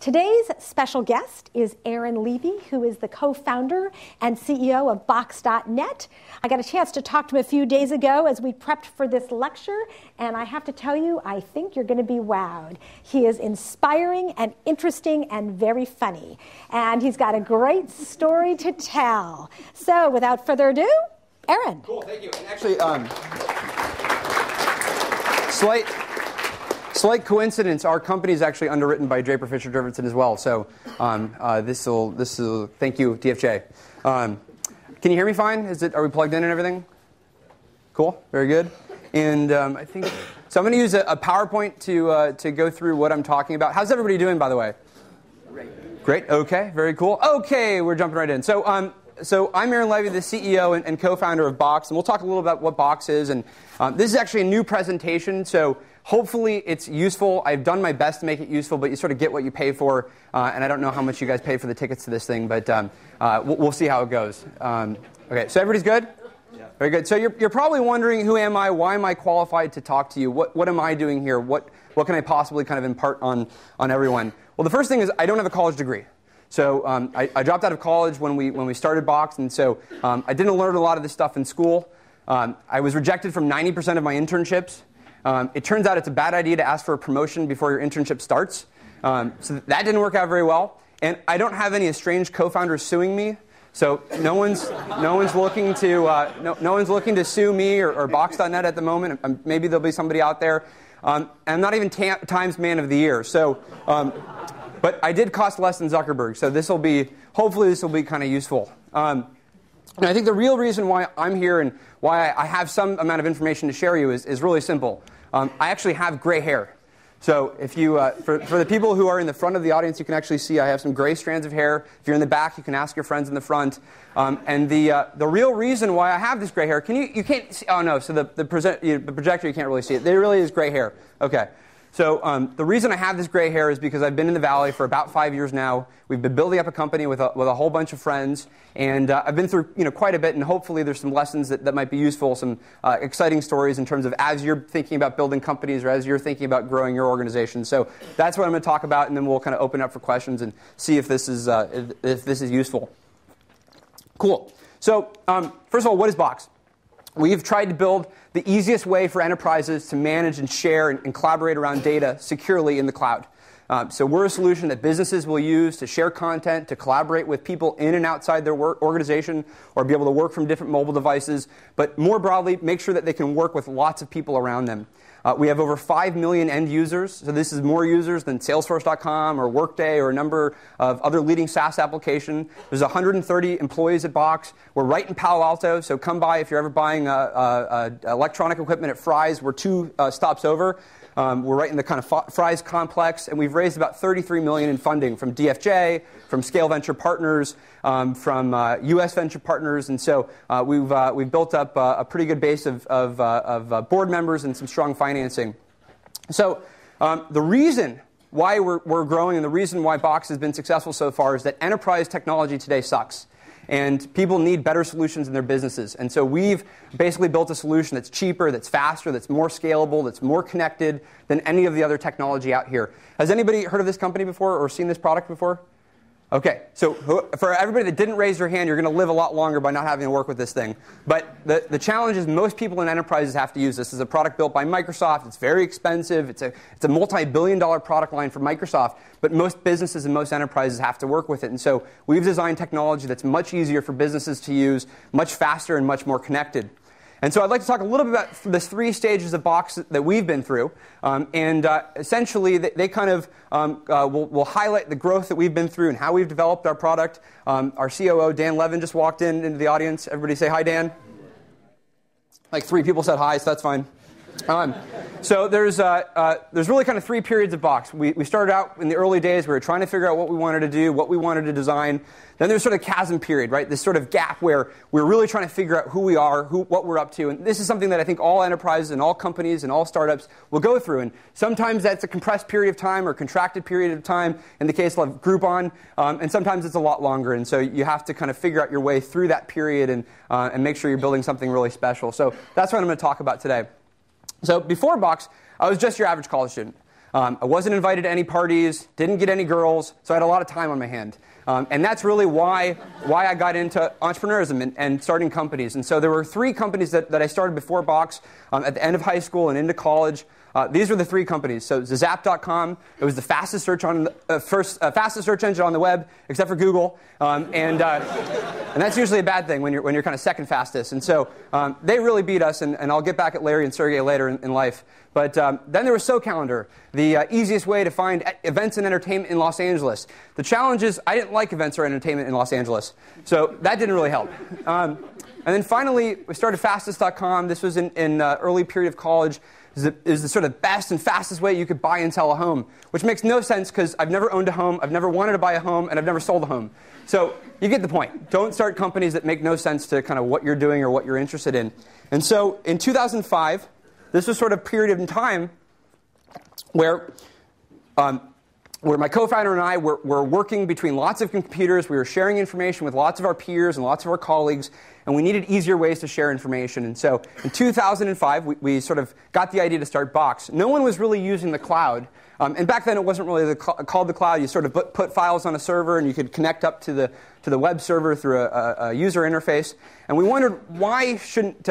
Today's special guest is Aaron Levie, who is the co-founder and CEO of Box.net. I got a chance to talk to him a few days ago as we prepped for this lecture, and I have to tell you, I think you're going to be wowed. He is inspiring and interesting and very funny, and he's got a great story to tell. So, without further ado, Aaron. Cool, thank you. And actually, slight coincidence. Our company is actually underwritten by Draper Fisher Jurvetson as well. So this will. Thank you, DFJ. Can you hear me fine? Are we plugged in and everything? Cool, very good. And I think so. I'm going to use a PowerPoint to go through what I'm talking about. How's everybody doing, by the way? Great. Okay. Very cool. Okay, we're jumping right in. So I'm Aaron Levie, the CEO and co-founder of Box, and we'll talk a little about what Box is. And this is actually a new presentation, so hopefully it's useful. I've done my best to make it useful, but you sort of get what you pay for. And I don't know how much you guys paid for the tickets to this thing, but we'll see how it goes. Okay, so everybody's good? Yeah. Very good. So you're probably wondering, who am I? Why am I qualified to talk to you? What am I doing here? What can I possibly kind of impart on everyone? Well, the first thing is I don't have a college degree. So I dropped out of college when we started Box, and so I didn't learn a lot of this stuff in school. I was rejected from 90% of my internships. It turns out it's a bad idea to ask for a promotion before your internship starts. So that didn't work out very well. And I don't have any estranged co-founders suing me. So no one's looking to sue me or Box.net at the moment. Maybe there'll be somebody out there. And I'm not even Times Man of the Year. So. But I did cost less than Zuckerberg, so hopefully this will be kind of useful. And I think the real reason why I'm here and why I have some amount of information to share you is really simple. I actually have gray hair. So if you, for the people who are in the front of the audience, you can actually see I have some gray strands of hair. If you're in the back, you can ask your friends in the front. And the real reason why I have this gray hair, you can't see, oh no, so the projector, you can't really see it. There really is gray hair. Okay. So the reason I have this gray hair is because I've been in the Valley for about 5 years now. We've been building up a company with a whole bunch of friends, and I've been through quite a bit. And hopefully, there's some lessons that might be useful, some exciting stories in terms of as you're thinking about building companies or as you're thinking about growing your organization. So that's what I'm going to talk about, and then we'll kind of open up for questions and see if this is useful. Cool. So first of all, what is Box? We've tried to build the easiest way for enterprises to manage and share and collaborate around data securely in the cloud. So we're a solution that businesses will use to share content, to collaborate with people in and outside their organization, or be able to work from different mobile devices, but more broadly, make sure that they can work with lots of people around them. We have over 5 million end users, so this is more users than Salesforce.com or Workday or a number of other leading SaaS applications. There's 130 employees at Box. We're right in Palo Alto, so come by if you're ever buying electronic equipment at Fry's. We're 2 stops over. We're right in the kind of Fry's complex, and we've raised about $33 million in funding from DFJ, from Scale Venture Partners, from U.S. venture partners, and so we've built up a pretty good base of board members and some strong financing. So the reason why we're growing and the reason why Box has been successful so far is that enterprise technology today sucks. And people need better solutions in their businesses. And so we've basically built a solution that's cheaper, that's faster, that's more scalable, that's more connected than any of the other technology out here. Has anybody heard of this company before or seen this product before? Okay, so for everybody that didn't raise their hand, you're going to live a lot longer by not having to work with this thing. But the challenge is most people in enterprises have to use this. This is a product built by Microsoft. It's very expensive. It's a multi-billion-dollar product line for Microsoft. But most businesses and most enterprises have to work with it. And so we've designed technology that's much easier for businesses to use, much faster and much more connected. And so I'd like to talk a little bit about the 3 stages of Box that we've been through. Essentially, they kind of will highlight the growth that we've been through and how we've developed our product. Our COO, Dan Levin, just walked into the audience. Everybody say hi, Dan. Like 3 people said hi, so that's fine. So there's really kind of 3 periods of Box. We started out in the early days. We were trying to figure out what we wanted to do, what we wanted to design. Then there's sort of chasm period, right? This sort of gap where we're really trying to figure out who we are, what we're up to. And this is something that I think all enterprises and all companies and all startups will go through. And sometimes that's a compressed period of time or contracted period of time in the case of Groupon. And sometimes it's a lot longer. And so you have to kind of figure out your way through that period and make sure you're building something really special. So that's what I'm going to talk about today. So before Box, I was just your average college student. I wasn't invited to any parties, didn't get any girls, so I had a lot of time on my hand. And that's really why I got into entrepreneurism and starting companies. And so there were 3 companies that I started before Box at the end of high school and into college. These were the 3 companies. So Zap.com, it was the fastest search engine on the web, except for Google, and that's usually a bad thing when you're kind of second fastest. And so they really beat us, and I'll get back at Larry and Sergey later in life. But then there was SoCalendar, the easiest way to find events and entertainment in Los Angeles. The challenge is I didn't like events or entertainment in Los Angeles, so that didn't really help. And then finally, we started Fastest.com. This was in early period of college. It was the sort of best and fastest way you could buy and sell a home, which makes no sense because I've never owned a home, I've never wanted to buy a home, and I've never sold a home. So you get the point. Don't start companies that make no sense to kind of what you're doing or what you're interested in. And so in 2005, this was sort of a period in time where my co-founder and I were working between lots of computers. We were sharing information with lots of our peers and lots of our colleagues, and we needed easier ways to share information. And so in 2005, we sort of got the idea to start Box. No one was really using the cloud. And back then, it wasn't really called the cloud. You sort of put files on a server, and you could connect up to the web server through a user interface. And we wondered, why shouldn't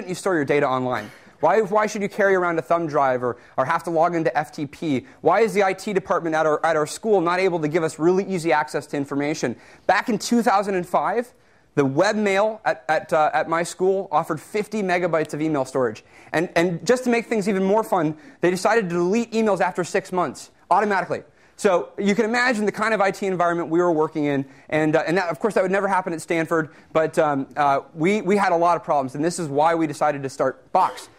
you store your data online? Why should you carry around a thumb drive or have to log into FTP? Why is the IT department at our school not able to give us really easy access to information? Back in 2005, the webmail at my school offered 50 megabytes of email storage. And just to make things even more fun, they decided to delete emails after 6 months, automatically. So you can imagine the kind of IT environment we were working in, and that, of course, that would never happen at Stanford, but we had a lot of problems, and this is why we decided to start Box.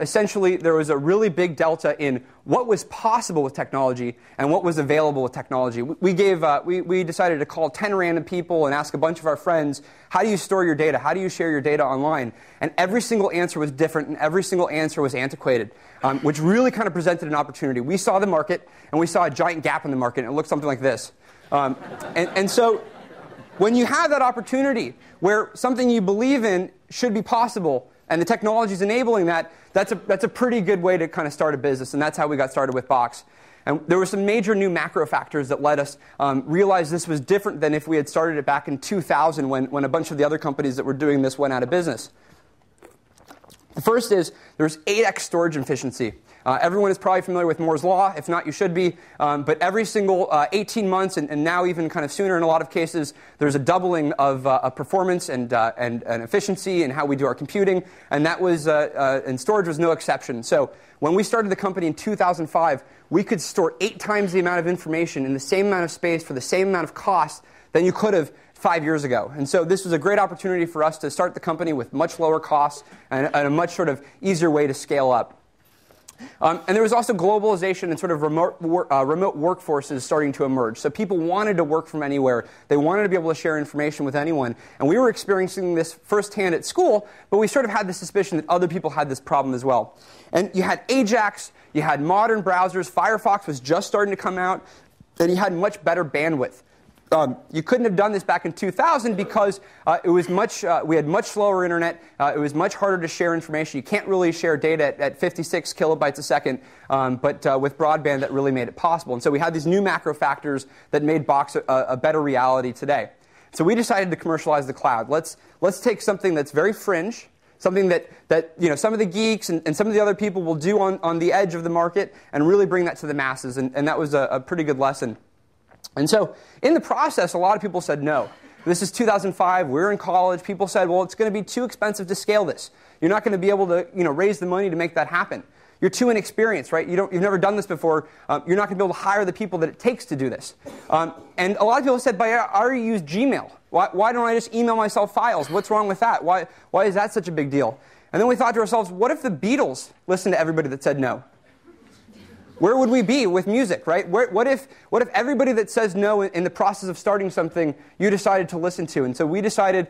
Essentially, there was a really big delta in what was possible with technology and what was available with technology. We decided to call 10 random people and ask a bunch of our friends, how do you store your data? How do you share your data online? And every single answer was different, and every single answer was antiquated, which really kind of presented an opportunity. We saw the market, and we saw a giant gap in the market, and it looked something like this. And so when you have that opportunity where something you believe in should be possible, and the technology is enabling that, that's a pretty good way to kind of start a business, and that's how we got started with Box. And there were some major new macro factors that let us realize this was different than if we had started it back in 2000 when a bunch of the other companies that were doing this went out of business. The first is there's 8x storage efficiency. Everyone is probably familiar with Moore's Law. If not, you should be. But every single 18 months, and now even kind of sooner in a lot of cases, there's a doubling of performance and efficiency in how we do our computing. And that was, and storage was no exception. So when we started the company in 2005, we could store 8 times the amount of information in the same amount of space for the same amount of cost than you could have 5 years ago. And so this was a great opportunity for us to start the company with much lower costs and a much sort of easier way to scale up. And there was also globalization and sort of remote workforces starting to emerge. So people wanted to work from anywhere. They wanted to be able to share information with anyone. And we were experiencing this firsthand at school, but we sort of had the suspicion that other people had this problem as well. And you had Ajax, you had modern browsers, Firefox was just starting to come out, and you had much better bandwidth. You couldn't have done this back in 2000 because it was we had much slower internet. It was much harder to share information. You can't really share data at 56 kilobytes a second, but with broadband that really made it possible. And so we had these new macro factors that made Box a better reality today. So we decided to commercialize the cloud. Let's take something that's very fringe, something that some of the geeks and some of the other people will do on the edge of the market, and really bring that to the masses. And that was a pretty good lesson. And so in the process, a lot of people said no. This is 2005. We're in college. People said, well, it's going to be too expensive to scale this. You're not going to be able to raise the money to make that happen. You're too inexperienced, right? You've never done this before. You're not going to be able to hire the people that it takes to do this. And a lot of people said, but I already use Gmail. Why don't I just email myself files? What's wrong with that? Why is that such a big deal? And then we thought to ourselves, what if the Beatles listened to everybody that said no? Where would we be with music, right? What if everybody that says no in the process of starting something you decided to listen to? And so we decided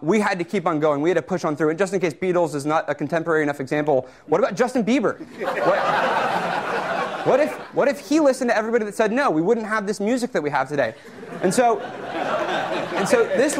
we had to keep on going. We had to push on through. And just in case Beatles is not a contemporary enough example, what about Justin Bieber? What if he listened to everybody that said no? We wouldn't have this music that we have today. And so this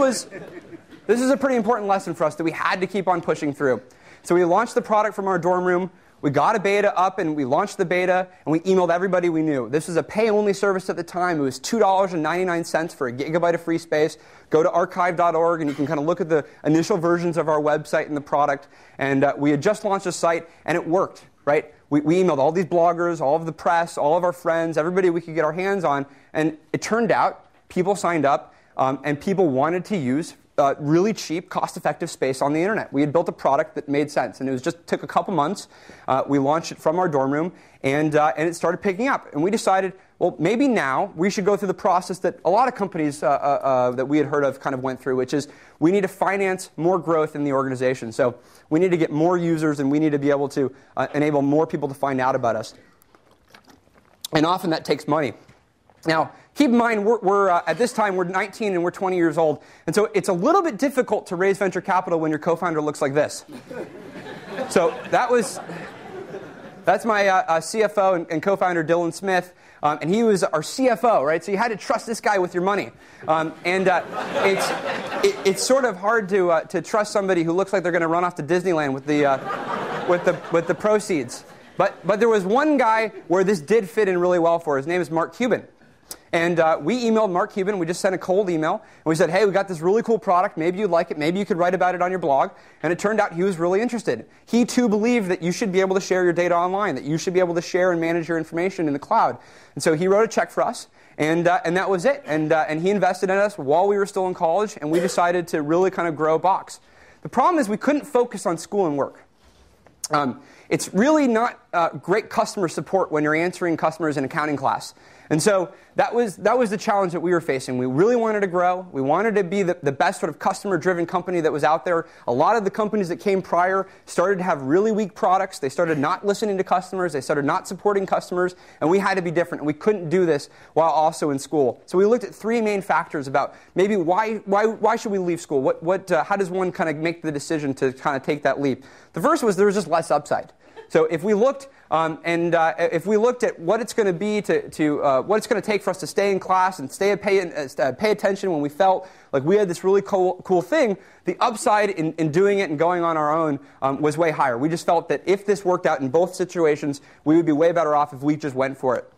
is a pretty important lesson for us that we had to keep on pushing through. So we launched the product from our dorm room. we got a beta up, and we launched the beta, and we emailed everybody we knew. This was a pay-only service at the time. It was $2.99 for a gigabyte of free space. Go to archive.org, and you can kind of look at the initial versions of our website and the product. And we had just launched a site, and it worked, right? We emailed all these bloggers, all of the press, all of our friends, everybody we could get our hands on. And it turned out people signed up, and people wanted to use really cheap, cost-effective space on the internet. We had built a product that made sense, and it was just took a couple months. We launched it from our dorm room, and it started picking up. And we decided, well, maybe now we should go through the process that a lot of companies that we had heard of kind of went through, which is we need to finance more growth in the organization. So we need to get more users, and we need to be able to enable more people to find out about us. And often that takes money. Now, keep in mind, we're at this time, we're 19 and we're 20 years old. And so it's a little bit difficult to raise venture capital when your co-founder looks like this. So that's my CFO and co-founder, Dylan Smith. And he was our CFO, right? So you had to trust this guy with your money. It's sort of hard to trust somebody who looks like they're going to run off to Disneyland with the proceeds. But there was one guy where this did fit in really well for. His name is Mark Cuban. And we emailed Mark Cuban. We just sent a cold email. And we said, hey, we got this really cool product. Maybe you'd like it. Maybe you could write about it on your blog. And it turned out he was really interested. He, too, believed that you should be able to share your data online, that you should be able to share and manage your information in the cloud. And so he wrote a check for us. And that was it. And he invested in us while we were still in college. And we decided to really kind of grow Box. The problem is we couldn't focus on school and work. It's really not great customer support when you're answering customers in accounting class. And so that was the challenge that we were facing. We really wanted to grow. We wanted to be the best sort of customer-driven company that was out there. A lot of the companies that came prior started to have really weak products. They started not listening to customers. They started not supporting customers. And we had to be different. And we couldn't do this while also in school. So we looked at three main factors about maybe why should we leave school? How does one kind of make the decision to kind of take that leap? The first was there was just less upside. So if we looked if we looked at what it's going to be what it's going to take for us to stay in class and pay attention when we felt like we had this really cool thing, the upside in doing it and going on our own was way higher. We just felt that if this worked out in both situations, we would be way better off if we just went for it.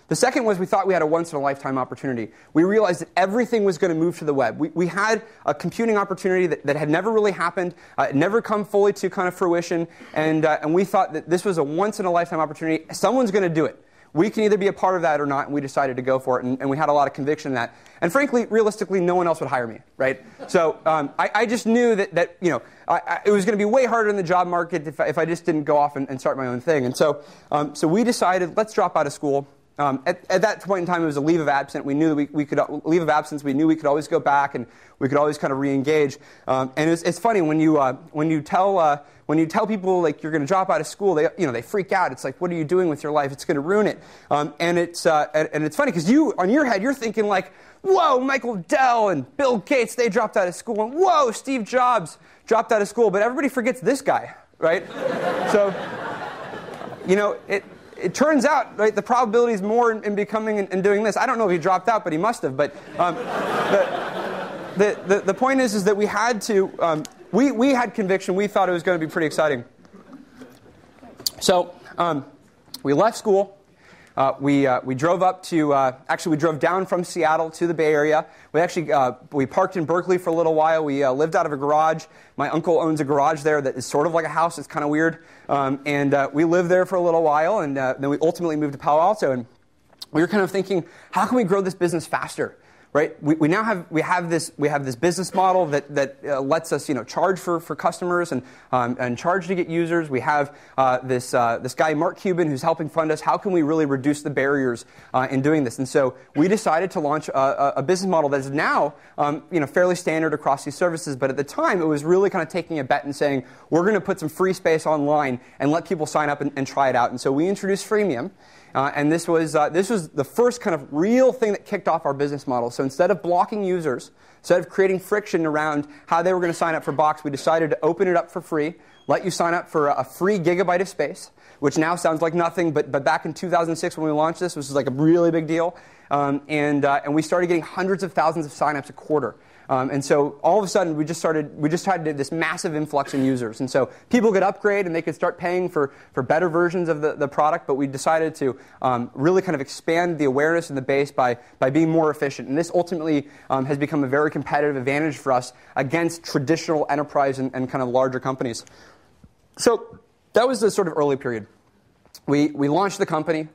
The second was we thought we had a once-in-a-lifetime opportunity. We realized that everything was going to move to the web. We had a computing opportunity that had never really happened, never come fully to kind of fruition, and we thought that this was a once-in-a-lifetime opportunity. Someone's going to do it. We can either be a part of that or not, and we decided to go for it, and we had a lot of conviction in that. And frankly, realistically, no one else would hire me, right? So I just knew that it was going to be way harder in the job market if I just didn't go off and start my own thing. And so we decided, let's drop out of school. At that point in time, it was a leave of absence. We knew that we could leave of absence. We knew we could always go back, and we could always kind of re-engage. And it's funny when you tell people like you're going to drop out of school, they freak out. It's like, what are you doing with your life? It's going to ruin it. And it's funny because on your head you're thinking like, whoa, Michael Dell and Bill Gates, they dropped out of school, and whoa, Steve Jobs dropped out of school. But everybody forgets this guy, right? So It turns out, right, the probability is more in becoming and doing this. I don't know if he dropped out, but he must have. But the point is that we had to, we had conviction. We thought it was going to be pretty exciting. So we left school. We drove up to, we drove down from Seattle to the Bay Area. We parked in Berkeley for a little while. We lived out of a garage. My uncle owns a garage there that is sort of like a house. It's kind of weird. And we lived there for a little while, and then we ultimately moved to Palo Alto. And we were kind of thinking, how can we grow this business faster? Right? We now have this business model that lets us charge for customers and charge to get users. We have this guy Mark Cuban who's helping fund us. How can we really reduce the barriers in doing this? And so we decided to launch a business model that is now fairly standard across these services. But at the time, it was really kind of taking a bet and saying we're going to put some free space online and let people sign up and try it out. And so we introduced Freemium. And this was the first kind of real thing that kicked off our business model. So instead of blocking users, instead of creating friction around how they were going to sign up for Box, we decided to open it up for free, let you sign up for a free gigabyte of space, which now sounds like nothing, but back in 2006 when we launched this was like a really big deal. And we started getting hundreds of thousands of signups a quarter. And so all of a sudden, we just had this massive influx in users. And so people could upgrade and they could start paying for better versions of the product, but we decided to really kind of expand the awareness in the base by being more efficient. And this ultimately has become a very competitive advantage for us against traditional enterprise and kind of larger companies. So that was the sort of early period. We launched the company.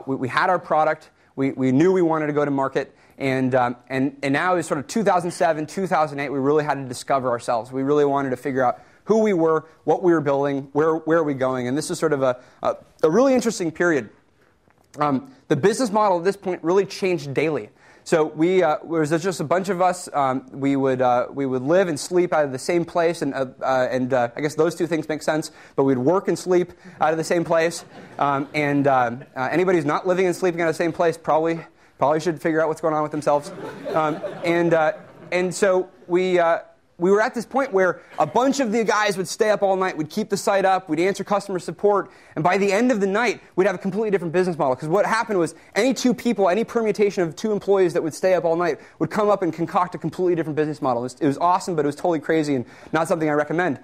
We had our product. We knew we wanted to go to market. And now is sort of 2007, 2008, we really had to discover ourselves. We really wanted to figure out who we were, what we were building, where are we going. And this is sort of a really interesting period. The business model at this point really changed daily. So there was just a bunch of us. We would live and sleep out of the same place, and I guess those two things make sense. But we'd work and sleep out of the same place. Anybody who's not living and sleeping out of the same place probably should figure out what's going on with themselves. And so we were at this point where a bunch of the guys would stay up all night. We'd keep the site up. We'd answer customer support. And by the end of the night, we'd have a completely different business model. Because what happened was any two people, any permutation of two employees that would stay up all night would come up and concoct a completely different business model. It was awesome, but it was totally crazy and not something I recommend.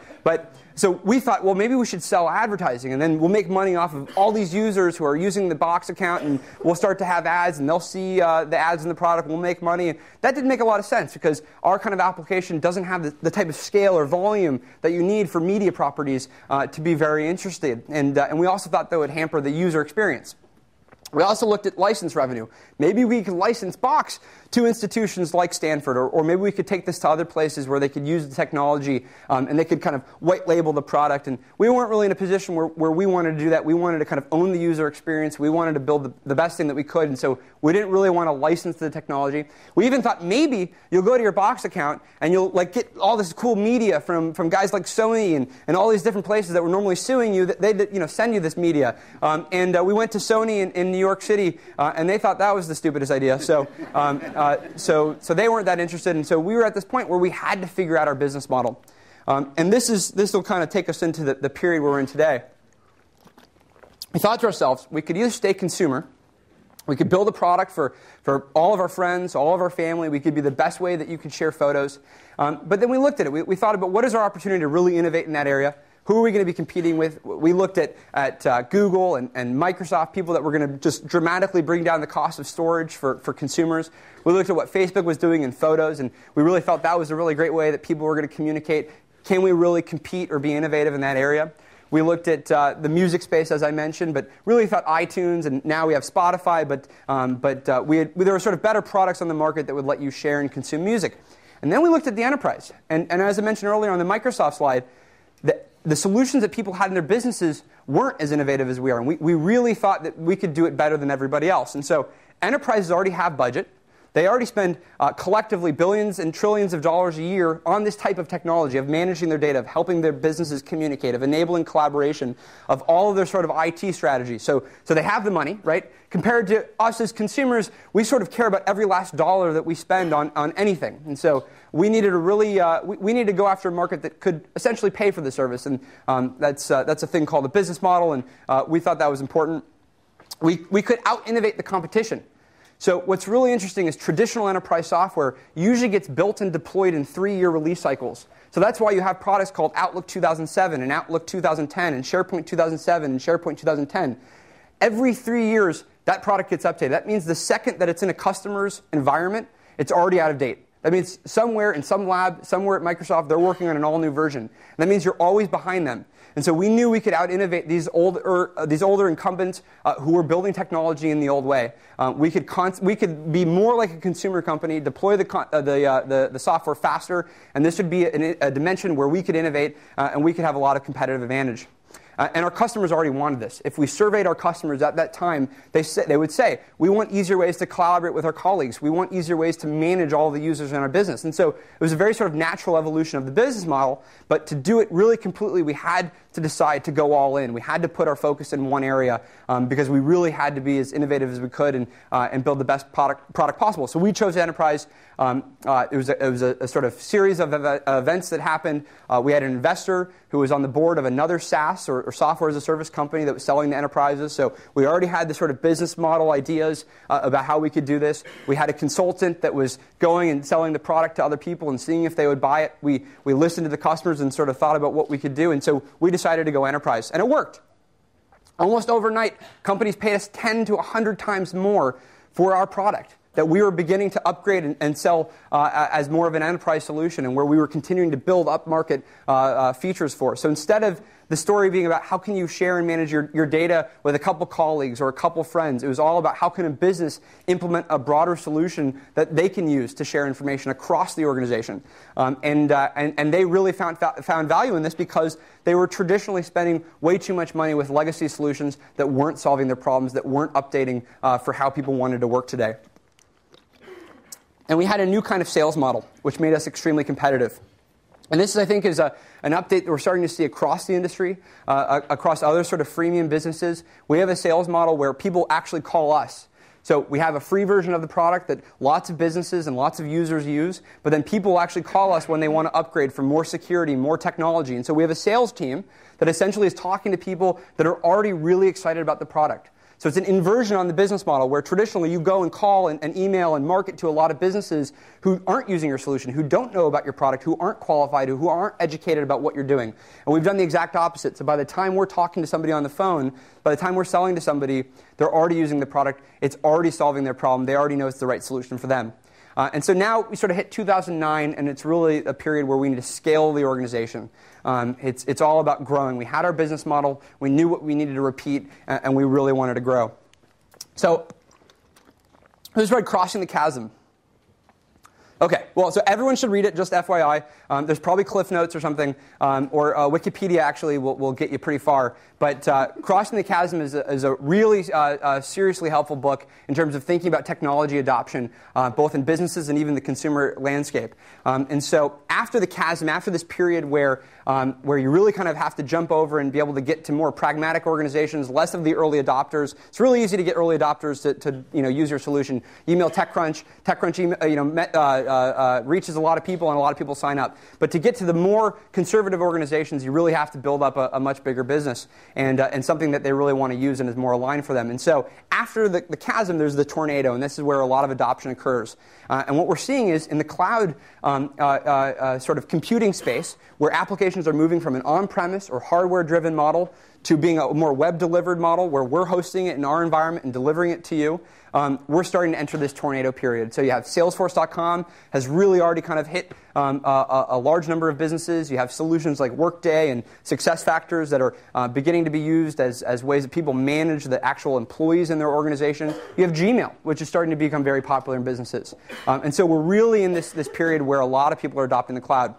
So we thought, well, maybe we should sell advertising, and then we'll make money off of all these users who are using the Box account, and we'll start to have ads, and they'll see the ads in the product, and we'll make money. And that didn't make a lot of sense, because our kind of application doesn't have the type of scale or volume that you need for media properties to be very interested. And we also thought that would hamper the user experience. We also looked at license revenue. Maybe we could license Box to institutions like Stanford, or maybe we could take this to other places where they could use the technology and they could kind of white label the product. And we weren't really in a position where we wanted to do that. We wanted to kind of own the user experience. We wanted to build the best thing that we could, and so we didn't really want to license the technology. We even thought maybe you'll go to your Box account and you'll get all this cool media from guys like Sony and all these different places that were normally suing you. That they'd send you this media. And we went to Sony in New York City, and they thought that was the stupidest idea. So they weren't that interested, and so we were at this point where we had to figure out our business model. And this will kind of take us into the period we're in today. We thought to ourselves, we could either stay consumer, we could build a product for all of our friends, all of our family, we could be the best way that you could share photos. But then we looked at it. We thought about what is our opportunity to really innovate in that area. Who are we going to be competing with? We looked at Google and Microsoft, people that were going to just dramatically bring down the cost of storage for consumers. We looked at what Facebook was doing in photos, and we really felt that was a really great way that people were going to communicate. Can we really compete or be innovative in that area? We looked at the music space, as I mentioned, but really thought iTunes, and now we have Spotify, but there were sort of better products on the market that would let you share and consume music. And then we looked at the enterprise. And as I mentioned earlier on the Microsoft slide, the solutions that people had in their businesses weren't as innovative as we are. And we really thought that we could do it better than everybody else. And so enterprises already have budget. They already spend collectively billions and trillions of dollars a year on this type of technology, of managing their data, of helping their businesses communicate, of enabling collaboration, of all of their sort of IT strategies. So they have the money, right? Compared to us as consumers, we sort of care about every last dollar that we spend on anything. And so we needed to really we needed to go after a market that could essentially pay for the service. And that's a thing called a business model, and we thought that was important. We could out-innovate the competition. So what's really interesting is traditional enterprise software usually gets built and deployed in 3-year release cycles. So that's why you have products called Outlook 2007 and Outlook 2010 and SharePoint 2007 and SharePoint 2010. Every 3 years, that product gets updated. That means the second that it's in a customer's environment, it's already out of date. That means somewhere in some lab, somewhere at Microsoft, they're working on an all-new version. And that means you're always behind them. And so we knew we could out-innovate these older incumbents who were building technology in the old way. We could be more like a consumer company, deploy the software faster, and this would be a dimension where we could innovate and we could have a lot of competitive advantage. And our customers already wanted this. If we surveyed our customers at that time, they would say, we want easier ways to collaborate with our colleagues. We want easier ways to manage all the users in our business. And so it was a very sort of natural evolution of the business model. But to do it really completely, we had to decide to go all in. We had to put our focus in one area because we really had to be as innovative as we could and build the best product possible. So we chose enterprise. It was a sort of series of events that happened. We had an investor who was on the board of another SaaS or or software as a service company that was selling to enterprises. So we already had the sort of business model ideas about how we could do this. We had a consultant that was going and selling the product to other people and seeing if they would buy it. We listened to the customers and sort of thought about what we could do. And so we decided to go enterprise. And it worked. Almost overnight, companies paid us 10 to 100 times more for our product that we were beginning to upgrade and sell as more of an enterprise solution, and where we were continuing to build up-market features for. So instead of the story being about how can you share and manage your data with a couple colleagues or a couple friends, it was all about how can a business implement a broader solution that they can use to share information across the organization. And they really found value in this because they were traditionally spending way too much money with legacy solutions that weren't solving their problems, that weren't updating for how people wanted to work today. And we had a new kind of sales model, which made us extremely competitive. And this, I think, is an update that we're starting to see across the industry, across other sort of freemium businesses. We have a sales model where people actually call us. So we have a free version of the product that lots of businesses and lots of users use, but then people will actually call us when they want to upgrade for more security, more technology. And so we have a sales team that essentially is talking to people that are already really excited about the product. So it's an inversion on the business model where traditionally you go and call and email and market to a lot of businesses who aren't using your solution, who don't know about your product, who aren't qualified, who aren't educated about what you're doing. And we've done the exact opposite. So by the time we're talking to somebody on the phone, by the time we're selling to somebody, they're already using the product. It's already solving their problem. They already know it's the right solution for them. And so now we sort of hit 2009, and it's really a period where we need to scale the organization. It's all about growing. We had our business model. We knew what we needed to repeat, and we really wanted to grow. So this is right, crossing the chasm. Okay, well, so everyone should read it, just FYI. There's probably Cliff Notes or something, or Wikipedia actually will get you pretty far. But Crossing the Chasm is a really seriously helpful book in terms of thinking about technology adoption, both in businesses and even the consumer landscape. And so after the chasm, after this period where you really kind of have to jump over and be able to get to more pragmatic organizations, less of the early adopters, it's really easy to get early adopters to use your solution. Email TechCrunch. TechCrunch reaches a lot of people, and a lot of people sign up. But to get to the more conservative organizations, you really have to build up a much bigger business and something that they really want to use and is more aligned for them. And so after the chasm, there's the tornado, and this is where a lot of adoption occurs. And what we're seeing is in the cloud sort of computing space, where applications are moving from an on-premise or hardware-driven model to being a more web-delivered model where we're hosting it in our environment and delivering it to you, we're starting to enter this tornado period. So you have Salesforce.com has really already kind of hit a large number of businesses. You have solutions like Workday and SuccessFactors that are beginning to be used as ways that people manage the actual employees in their organization. You have Gmail, which is starting to become very popular in businesses. And so we're really in this period where a lot of people are adopting the cloud.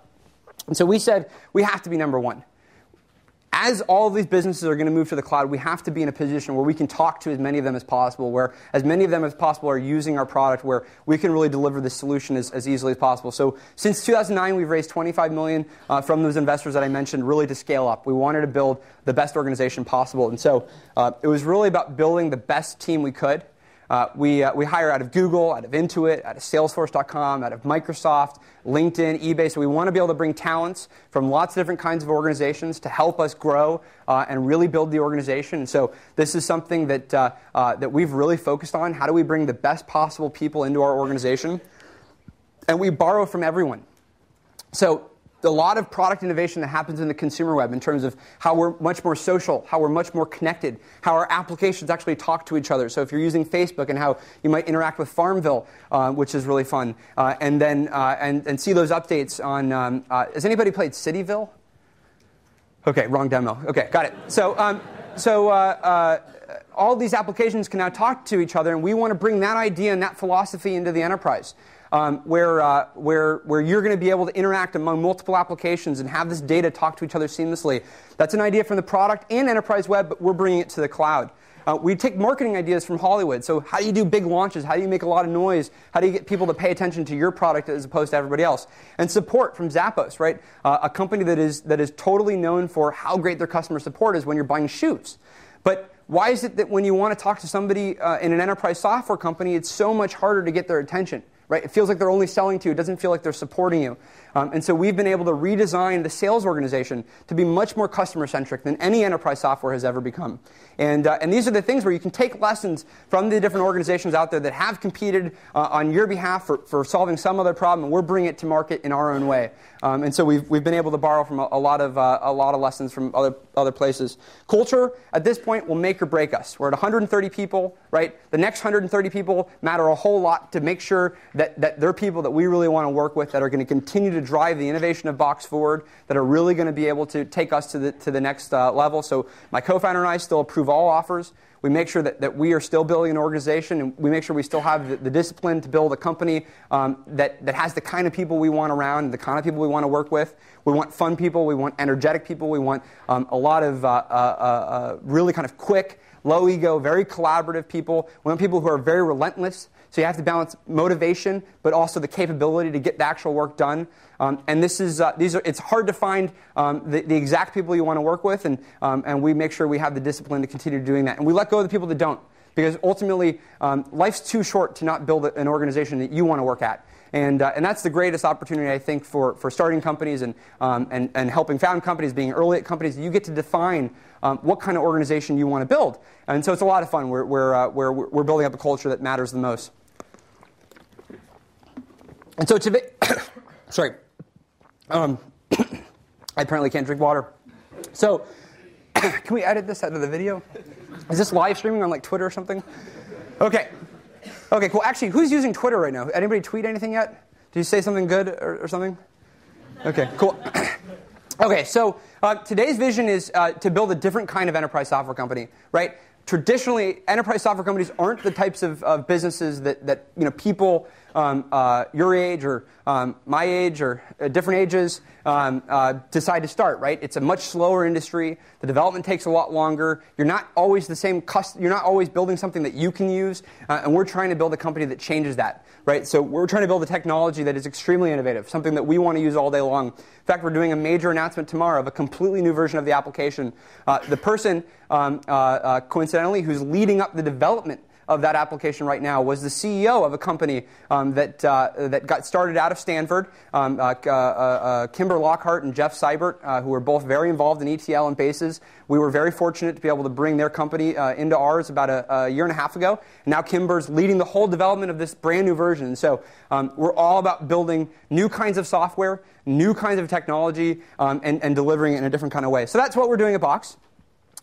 And so we said we have to be number one. As all of these businesses are going to move to the cloud, we have to be in a position where we can talk to as many of them as possible, where as many of them as possible are using our product, where we can really deliver this solution as easily as possible. So since 2009, we've raised $25 million from those investors that I mentioned, really to scale up. We wanted to build the best organization possible. And so it was really about building the best team we could. We hire out of Google, out of Intuit, out of Salesforce.com, out of Microsoft, LinkedIn, eBay. So we want to be able to bring talents from lots of different kinds of organizations to help us grow and really build the organization. And so this is something that we've really focused on. How do we bring the best possible people into our organization? And we borrow from everyone. So a lot of product innovation that happens in the consumer web in terms of how we're much more social, how we're much more connected, how our applications actually talk to each other. So if you're using Facebook and how you might interact with Farmville, which is really fun, and then see those updates on. Has anybody played Cityville? Okay, wrong demo. Okay, got it. So all these applications can now talk to each other, and we want to bring that idea and that philosophy into the enterprise. Where you're going to be able to interact among multiple applications and have this data talk to each other seamlessly. That's an idea from the product and enterprise web, but we're bringing it to the cloud. We take marketing ideas from Hollywood. So how do you do big launches? How do you make a lot of noise? How do you get people to pay attention to your product as opposed to everybody else? And support from Zappos, right? A company that is totally known for how great their customer support is when you're buying shoes. But why is it that when you want to talk to somebody in an enterprise software company, it's so much harder to get their attention? right? It feels like they're only selling to you. It doesn't feel like they're supporting you. And so we've been able to redesign the sales organization to be much more customer-centric than any enterprise software has ever become. And these are the things where you can take lessons from the different organizations out there that have competed on your behalf for solving some other problem, and we're bringing it to market in our own way. And so we've been able to borrow from a lot of lessons from other places. Culture, at this point, will make or break us. We're at 130 people, right? The next 130 people matter a whole lot to make sure that they're people that we really want to work with, that are going to continue to drive the innovation of Box forward, that are really going to be able to take us to the next level. So my co-founder and I still approve all offers. We make sure that we are still building an organization, and we make sure we still have the discipline to build a company that has the kind of people we want around, the kind of people we want to work with. We want fun people. We want energetic people. We want a lot of really kind of quick, low ego, very collaborative people. We want people who are very relentless. So you have to balance motivation, but also the capability to get the actual work done. And it's hard to find the exact people you want to work with, and we make sure we have the discipline to continue doing that. And we let go of the people that don't, because ultimately, life's too short to not build an organization that you want to work at. And that's the greatest opportunity, I think, for starting companies and helping found companies, being early at companies. You get to define what kind of organization you want to build. And so it's a lot of fun. We're building up a culture that matters the most. And so today, sorry, I apparently can't drink water. So can we edit this out of the video? Is this live streaming on like Twitter or something? Okay, cool. Actually, who's using Twitter right now? Anybody tweet anything yet? Did you say something good or something? Okay, cool. Okay, so today's vision is to build a different kind of enterprise software company, right? Traditionally, enterprise software companies aren't the types of businesses that people your age or my age or different ages decide to start, right? It's a much slower industry. The development takes a lot longer. You're not always you're not always building something that you can use, and we're trying to build a company that changes that, right? So we're trying to build a technology that is extremely innovative, something that we want to use all day long. In fact, we're doing a major announcement tomorrow of a completely new version of the application. The person, coincidentally, who's leading up the development of that application right now was the CEO of a company that got started out of Stanford, Kimber Lockhart and Jeff Seibert, who were both very involved in ETL and Bases. We were very fortunate to be able to bring their company into ours about a year and a half ago. And now Kimber's leading the whole development of this brand new version. So we're all about building new kinds of software, new kinds of technology, and delivering it in a different kind of way. So that's what we're doing at Box.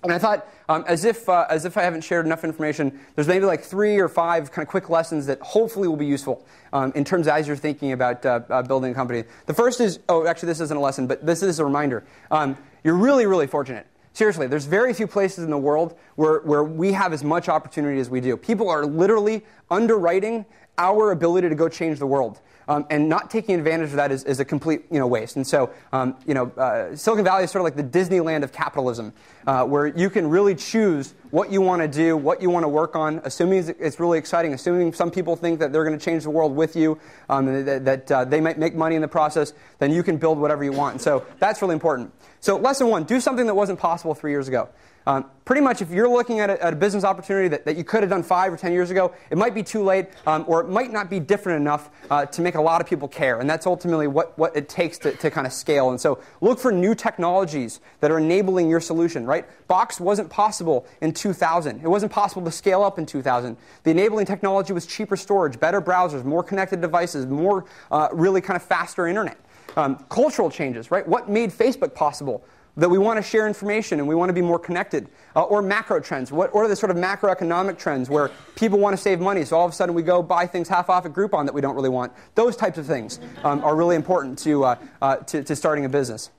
And I thought, as if I haven't shared enough information, there's maybe like 3 or 5 kind of quick lessons that hopefully will be useful in terms of as you're thinking about building a company. The first is, actually this isn't a lesson, but this is a reminder. You're really, really fortunate. Seriously, there's very few places in the world where we have as much opportunity as we do. People are literally underwriting our ability to go change the world. And not taking advantage of that is a complete waste. And so Silicon Valley is sort of like the Disneyland of capitalism, where you can really choose what you want to do, what you want to work on, assuming it's really exciting, assuming some people think that they're going to change the world with you, that they might make money in the process, then you can build whatever you want. And so that's really important. So lesson 1, do something that wasn't possible 3 years ago. Pretty much if you're looking at a business opportunity that you could have done 5 or 10 years ago, it might be too late, or it might not be different enough to make a lot of people care. And that's ultimately what it takes to kind of scale. And so look for new technologies that are enabling your solution, right? Box wasn't possible in 2000. It wasn't possible to scale up in 2000. The enabling technology was cheaper storage, better browsers, more connected devices, more really kind of faster internet. Cultural changes, right? What made Facebook possible? That we want to share information and we want to be more connected. Or macro trends. What are the sort of macroeconomic trends where people want to save money, so all of a sudden we go buy things half off at Groupon that we don't really want? Those types of things are really important to starting a business.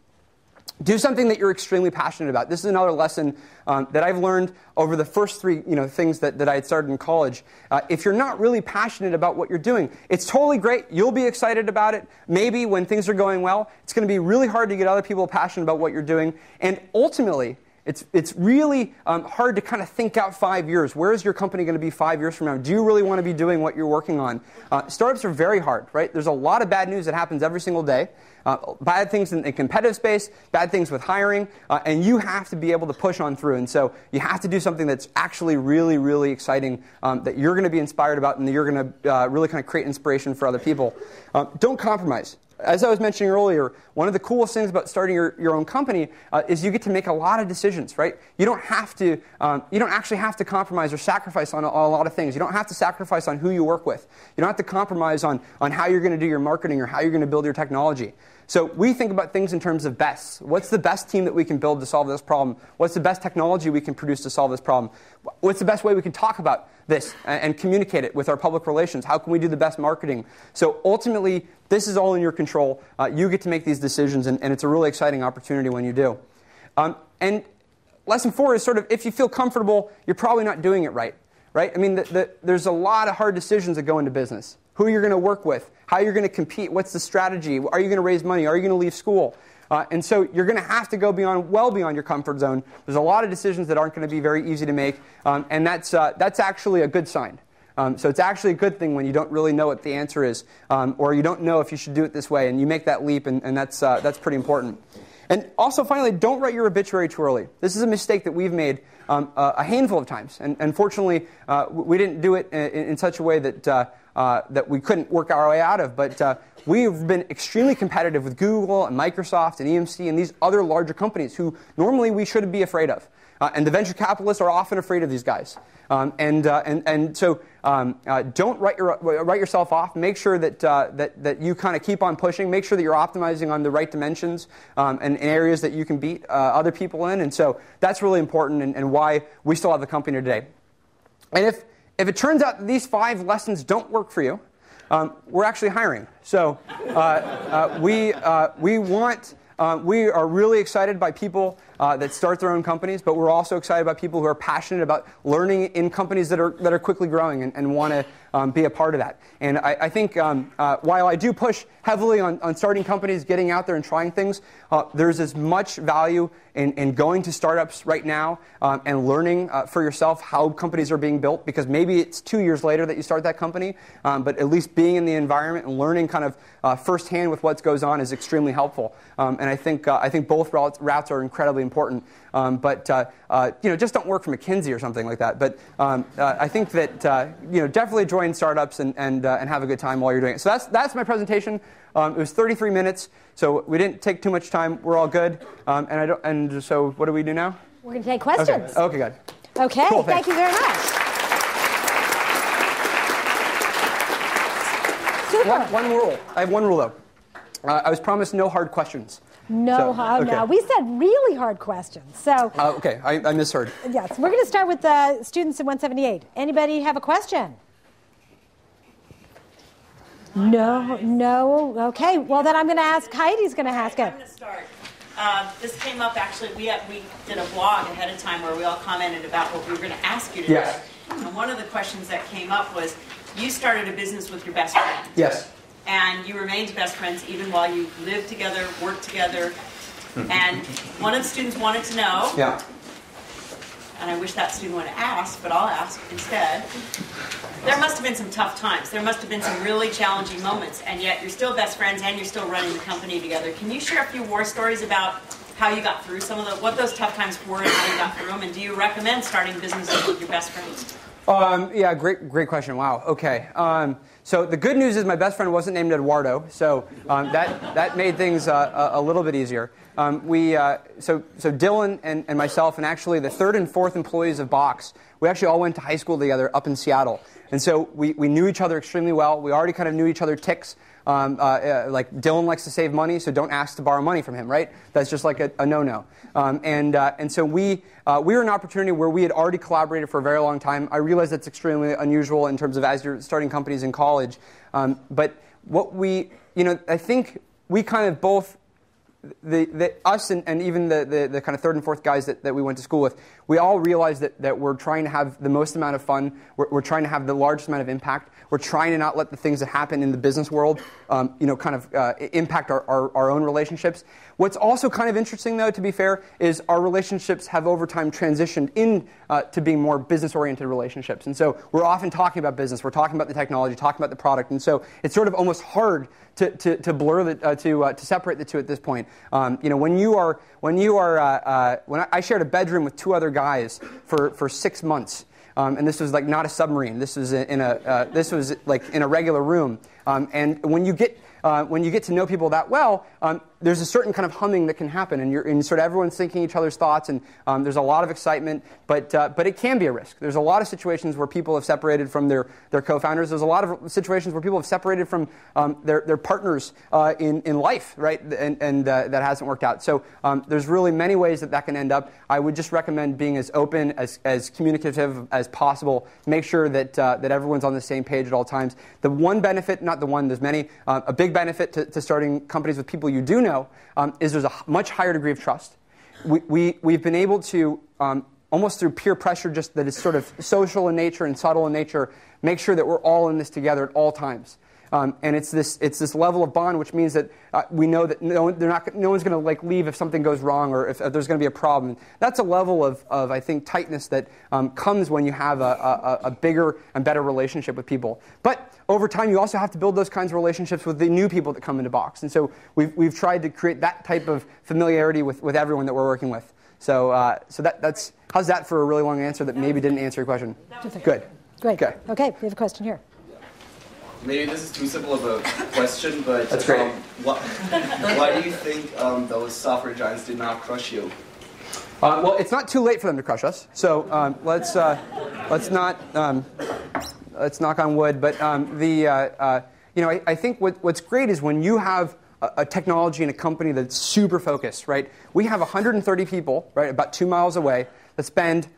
Do something that you're extremely passionate about. This is another lesson that I've learned over the first 3 things that I had started in college. If you're not really passionate about what you're doing, it's totally great. You'll be excited about it. Maybe when things are going well, it's going to be really hard to get other people passionate about what you're doing. And ultimately, it's really hard to kind of think out 5 years. Where is your company going to be 5 years from now? Do you really want to be doing what you're working on? Startups are very hard, right? There's a lot of bad news that happens every single day. bad things in the competitive space, bad things with hiring, and you have to be able to push on through. And so you have to do something that's actually really, really exciting, that you're going to be inspired about, and that you're going to really kind of create inspiration for other people. Don't compromise. As I was mentioning earlier, one of the coolest things about starting your own company is you get to make a lot of decisions, right? You don't have to, you don't actually have to compromise or sacrifice on a lot of things. You don't have to sacrifice on who you work with. You don't have to compromise on how you're going to do your marketing or how you're going to build your technology. So we think about things in terms of bests. What's the best team that we can build to solve this problem? What's the best technology we can produce to solve this problem? What's the best way we can talk about this and communicate it with our public relations? How can we do the best marketing? So ultimately, this is all in your control. You get to make these decisions, and it's a really exciting opportunity when you do. And lesson 4 is sort of, if you feel comfortable, you're probably not doing it right. I mean, there's a lot of hard decisions that go into business. Who you're going to work with, how you're going to compete, what's the strategy, are you going to raise money, are you going to leave school? And so you're going to have to go well beyond your comfort zone. There's a lot of decisions that aren't going to be very easy to make, and that's actually a good sign. So it's actually a good thing when you don't really know what the answer is, or you don't know if you should do it this way, and you make that leap, and that's pretty important. And also, finally, don't write your obituary too early. This is a mistake that we've made a handful of times, and fortunately, we didn't do it in such a way that we couldn't work our way out of. But we've been extremely competitive with Google and Microsoft and EMC and these other larger companies who normally we shouldn't be afraid of. And the venture capitalists are often afraid of these guys. So don't write yourself off. Make sure that you kind of keep on pushing. Make sure that you're optimizing on the right dimensions and areas that you can beat other people in. And so that's really important, and why we still have the company today. And if it turns out that these 5 lessons don't work for you, we're actually hiring. So we are really excited by people that start their own companies, but we're also excited by people who are passionate about learning in companies that are quickly growing and want to be a part of that. And I think while I do push heavily on starting companies, getting out there and trying things, there's as much value in going to startups right now and learning for yourself how companies are being built, because maybe it's 2 years later that you start that company, but at least being in the environment and learning kind of firsthand with what goes on is extremely helpful. And I think both routes are incredibly important. But just don't work for McKinsey or something like that. But I think that definitely join startups and have a good time while you're doing it. So that's my presentation. It was 33 minutes, so we didn't take too much time. We're all good. So what do we do now? We're going to take questions. Okay, good. Okay, cool, thank you very much. Super. One rule. I have one rule, though. I was promised no hard questions. No. We said really hard questions. So. Okay, I misheard. Yes, we're going to start with the students in 178. Anybody have a question? No. Okay. Well, then I'm going to ask. Heidi's going to ask it. I'm going to start. This came up actually. We did a blog ahead of time where we all commented about what we were going to ask you to do. And one of the questions that came up was, you started a business with your best friend. Yes. And you remained best friends even while you lived together, worked together. And one of the students wanted to know, and I wish that student would have asked, but I'll ask instead. There must have been some tough times. There must have been some really challenging moments, and yet you're still best friends and you're still running the company together. Can you share a few war stories about how you got through what those tough times were and how you got through them? And do you recommend starting businesses with your best friends? Great question. Wow. Okay. So the good news is my best friend wasn't named Eduardo, so that made things a little bit easier. So Dylan and myself, and actually the 3rd and 4th employees of Box, we actually all went to high school together up in Seattle, and so we knew each other extremely well. We already kind of knew each other's ticks. Like Dylan likes to save money, so don't ask to borrow money from him, right? That's just like a no-no. And so we were an opportunity where we had already collaborated for a very long time. I realize that's extremely unusual in terms of as you're starting companies in college. But what I think we kind of both, us and even the kind of 3rd and 4th guys that we went to school with, we all realize that we're trying to have the most amount of fun. We're trying to have the largest amount of impact. We're trying to not let the things that happen in the business world, impact our own relationships. What's also kind of interesting, though, to be fair, is our relationships have over time transitioned to being more business-oriented relationships. And so we're often talking about business. We're talking about the technology, talking about the product. And so it's sort of almost hard to blur to separate the two at this point. When I shared a bedroom with 2 other guys for 6 months. And this was like not a submarine. This was in a regular room. And when you get to know people that well, there's a certain kind of humming that can happen, and sort of everyone's thinking each other's thoughts, and there's a lot of excitement, but it can be a risk. There's a lot of situations where people have separated from their co-founders. There's a lot of situations where people have separated from their partners in life, right? And that hasn't worked out. So there's really many ways that can end up. I would just recommend being as open, as communicative as possible. Make sure that everyone's on the same page at all times. The one benefit, not the one, there's many, a big benefit to starting companies with people you do know is there's a much higher degree of trust. We've been able to, almost through peer pressure, just that is sort of social in nature and subtle in nature, make sure that we're all in this together at all times. And it's this level of bond, which means that we know that no one's going to leave if something goes wrong or if there's going to be a problem. That's a level of I think tightness that comes when you have a bigger and better relationship with people. But over time, you also have to build those kinds of relationships with the new people that come into Box. And so we've tried to create that type of familiarity with everyone that we're working with. So that's how's that for a really long answer that maybe didn't answer your question? Good. Great. Okay, we have a question here. Maybe this is too simple of a question, but that's great. Why do you think those software giants did not crush you? Well, it's not too late for them to crush us. So let's not let's knock on wood. But I think what's great is when you have a technology and a company that's super focused, right? We have 130 people, right, about 2 miles away that spend,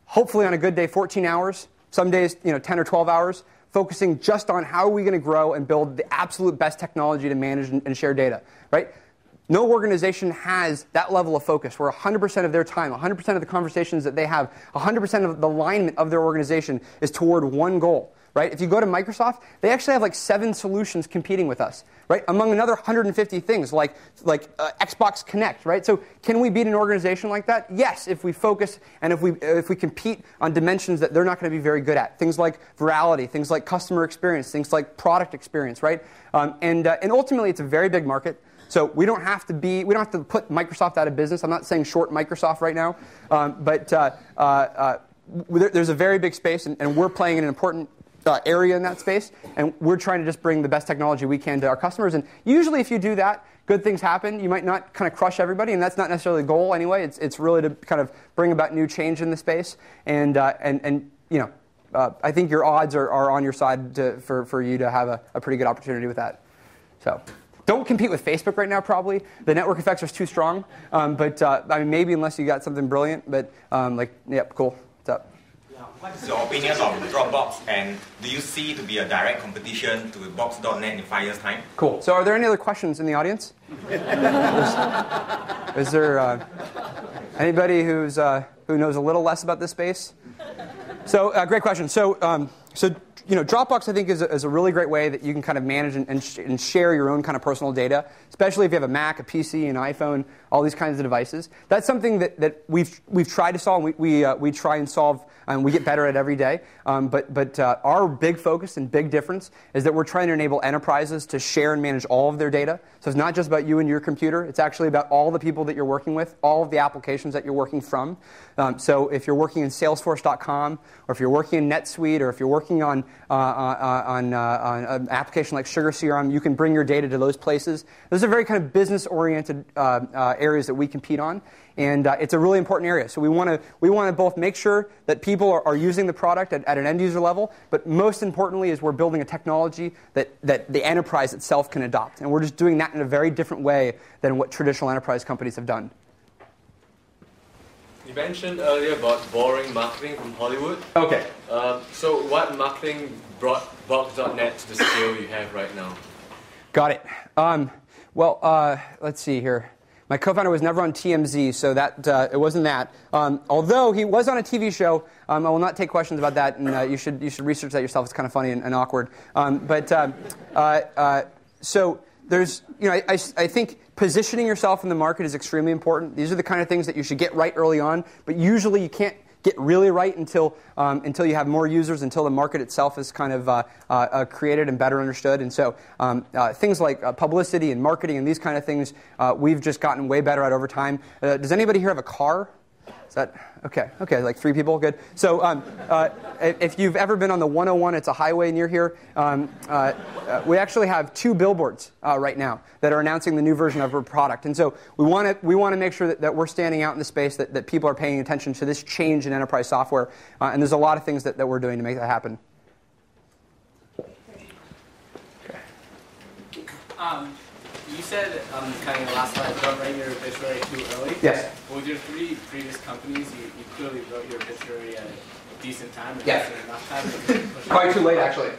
hopefully on a good day, 14 hours. Some days, 10 or 12 hours. Focusing just on how are we going to grow and build the absolute best technology to manage and share data, right? No organization has that level of focus where 100% of their time, 100% of the conversations that they have, 100% of the alignment of their organization is toward one goal, right? If you go to Microsoft, they actually have 7 solutions competing with us, right? Among another 150 things like Xbox Connect, right? So can we beat an organization like that? Yes, if we focus and if we compete on dimensions that they're not going to be very good at. Things like virality, things like customer experience, things like product experience, right? And ultimately, it's a very big market. So we don't have to put Microsoft out of business. I'm not saying short Microsoft right now, but there's a very big space, and we're playing in an important area in that space, and we're trying to just bring the best technology we can to our customers. And usually, if you do that, good things happen. You might not kind of crush everybody, and that's not necessarily the goal anyway. It's really to kind of bring about new change in the space, and I think your odds are on your side for you to have a pretty good opportunity with that. So. Don't compete with Facebook right now, probably. The network effects are too strong. But maybe unless you got something brilliant. But cool. What's up? What is your opinion on Dropbox, and do you see to be a direct competition to Box.net in 5 years' time? Cool. So are there any other questions in the audience? Is there anybody who knows a little less about this space? So great question. So Dropbox, I think, is a really great way that you can kind of manage and share your own kind of personal data, especially if you have a Mac, a PC, an iPhone, all these kinds of devices. That's something that we've tried to solve. We try and solve, and we get better at every day. But our big focus and big difference is that we're trying to enable enterprises to share and manage all of their data. So it's not just about you and your computer. It's actually about all the people that you're working with, all of the applications that you're working from. So if you're working in Salesforce.com, or if you're working in NetSuite, or if you're working on an application like Sugar CRM, you can bring your data to those places. Those are very kind of business-oriented areas that we compete on, and it's a really important area. So we want to both make sure that people are using the product at an end-user level, but most importantly is we're building a technology that the enterprise itself can adopt, and we're just doing that in a very different way than what traditional enterprise companies have done. You mentioned earlier about boring marketing from Hollywood. Okay. So what marketing brought Box.net to the scale you have right now? Got it. Let's see here. My co-founder was never on TMZ, so that it wasn't that. Although he was on a TV show, I will not take questions about that, and you should research that yourself. It's kind of funny and awkward. So there's, I think positioning yourself in the market is extremely important. These are the kind of things that you should get right early on, but usually you can't get really right until you have more users, until the market itself is kind of created and better understood. And so things like publicity and marketing and these kind of things, we've just gotten way better at over time. Does anybody here have a car? Is that okay? Okay, like 3 people, good. So if you've ever been on the 101, it's a highway near here. We actually have 2 billboards right now that are announcing the new version of our product, and so we want to make sure that we're standing out in the space, that people are paying attention to this change in enterprise software, and there's a lot of things that we're doing to make that happen. You said kind of the last slide, don't write your obituary too early. Yes. With your 3 previous companies, you clearly wrote your obituary at a decent time. Yes. Enough time. Probably too late, actually.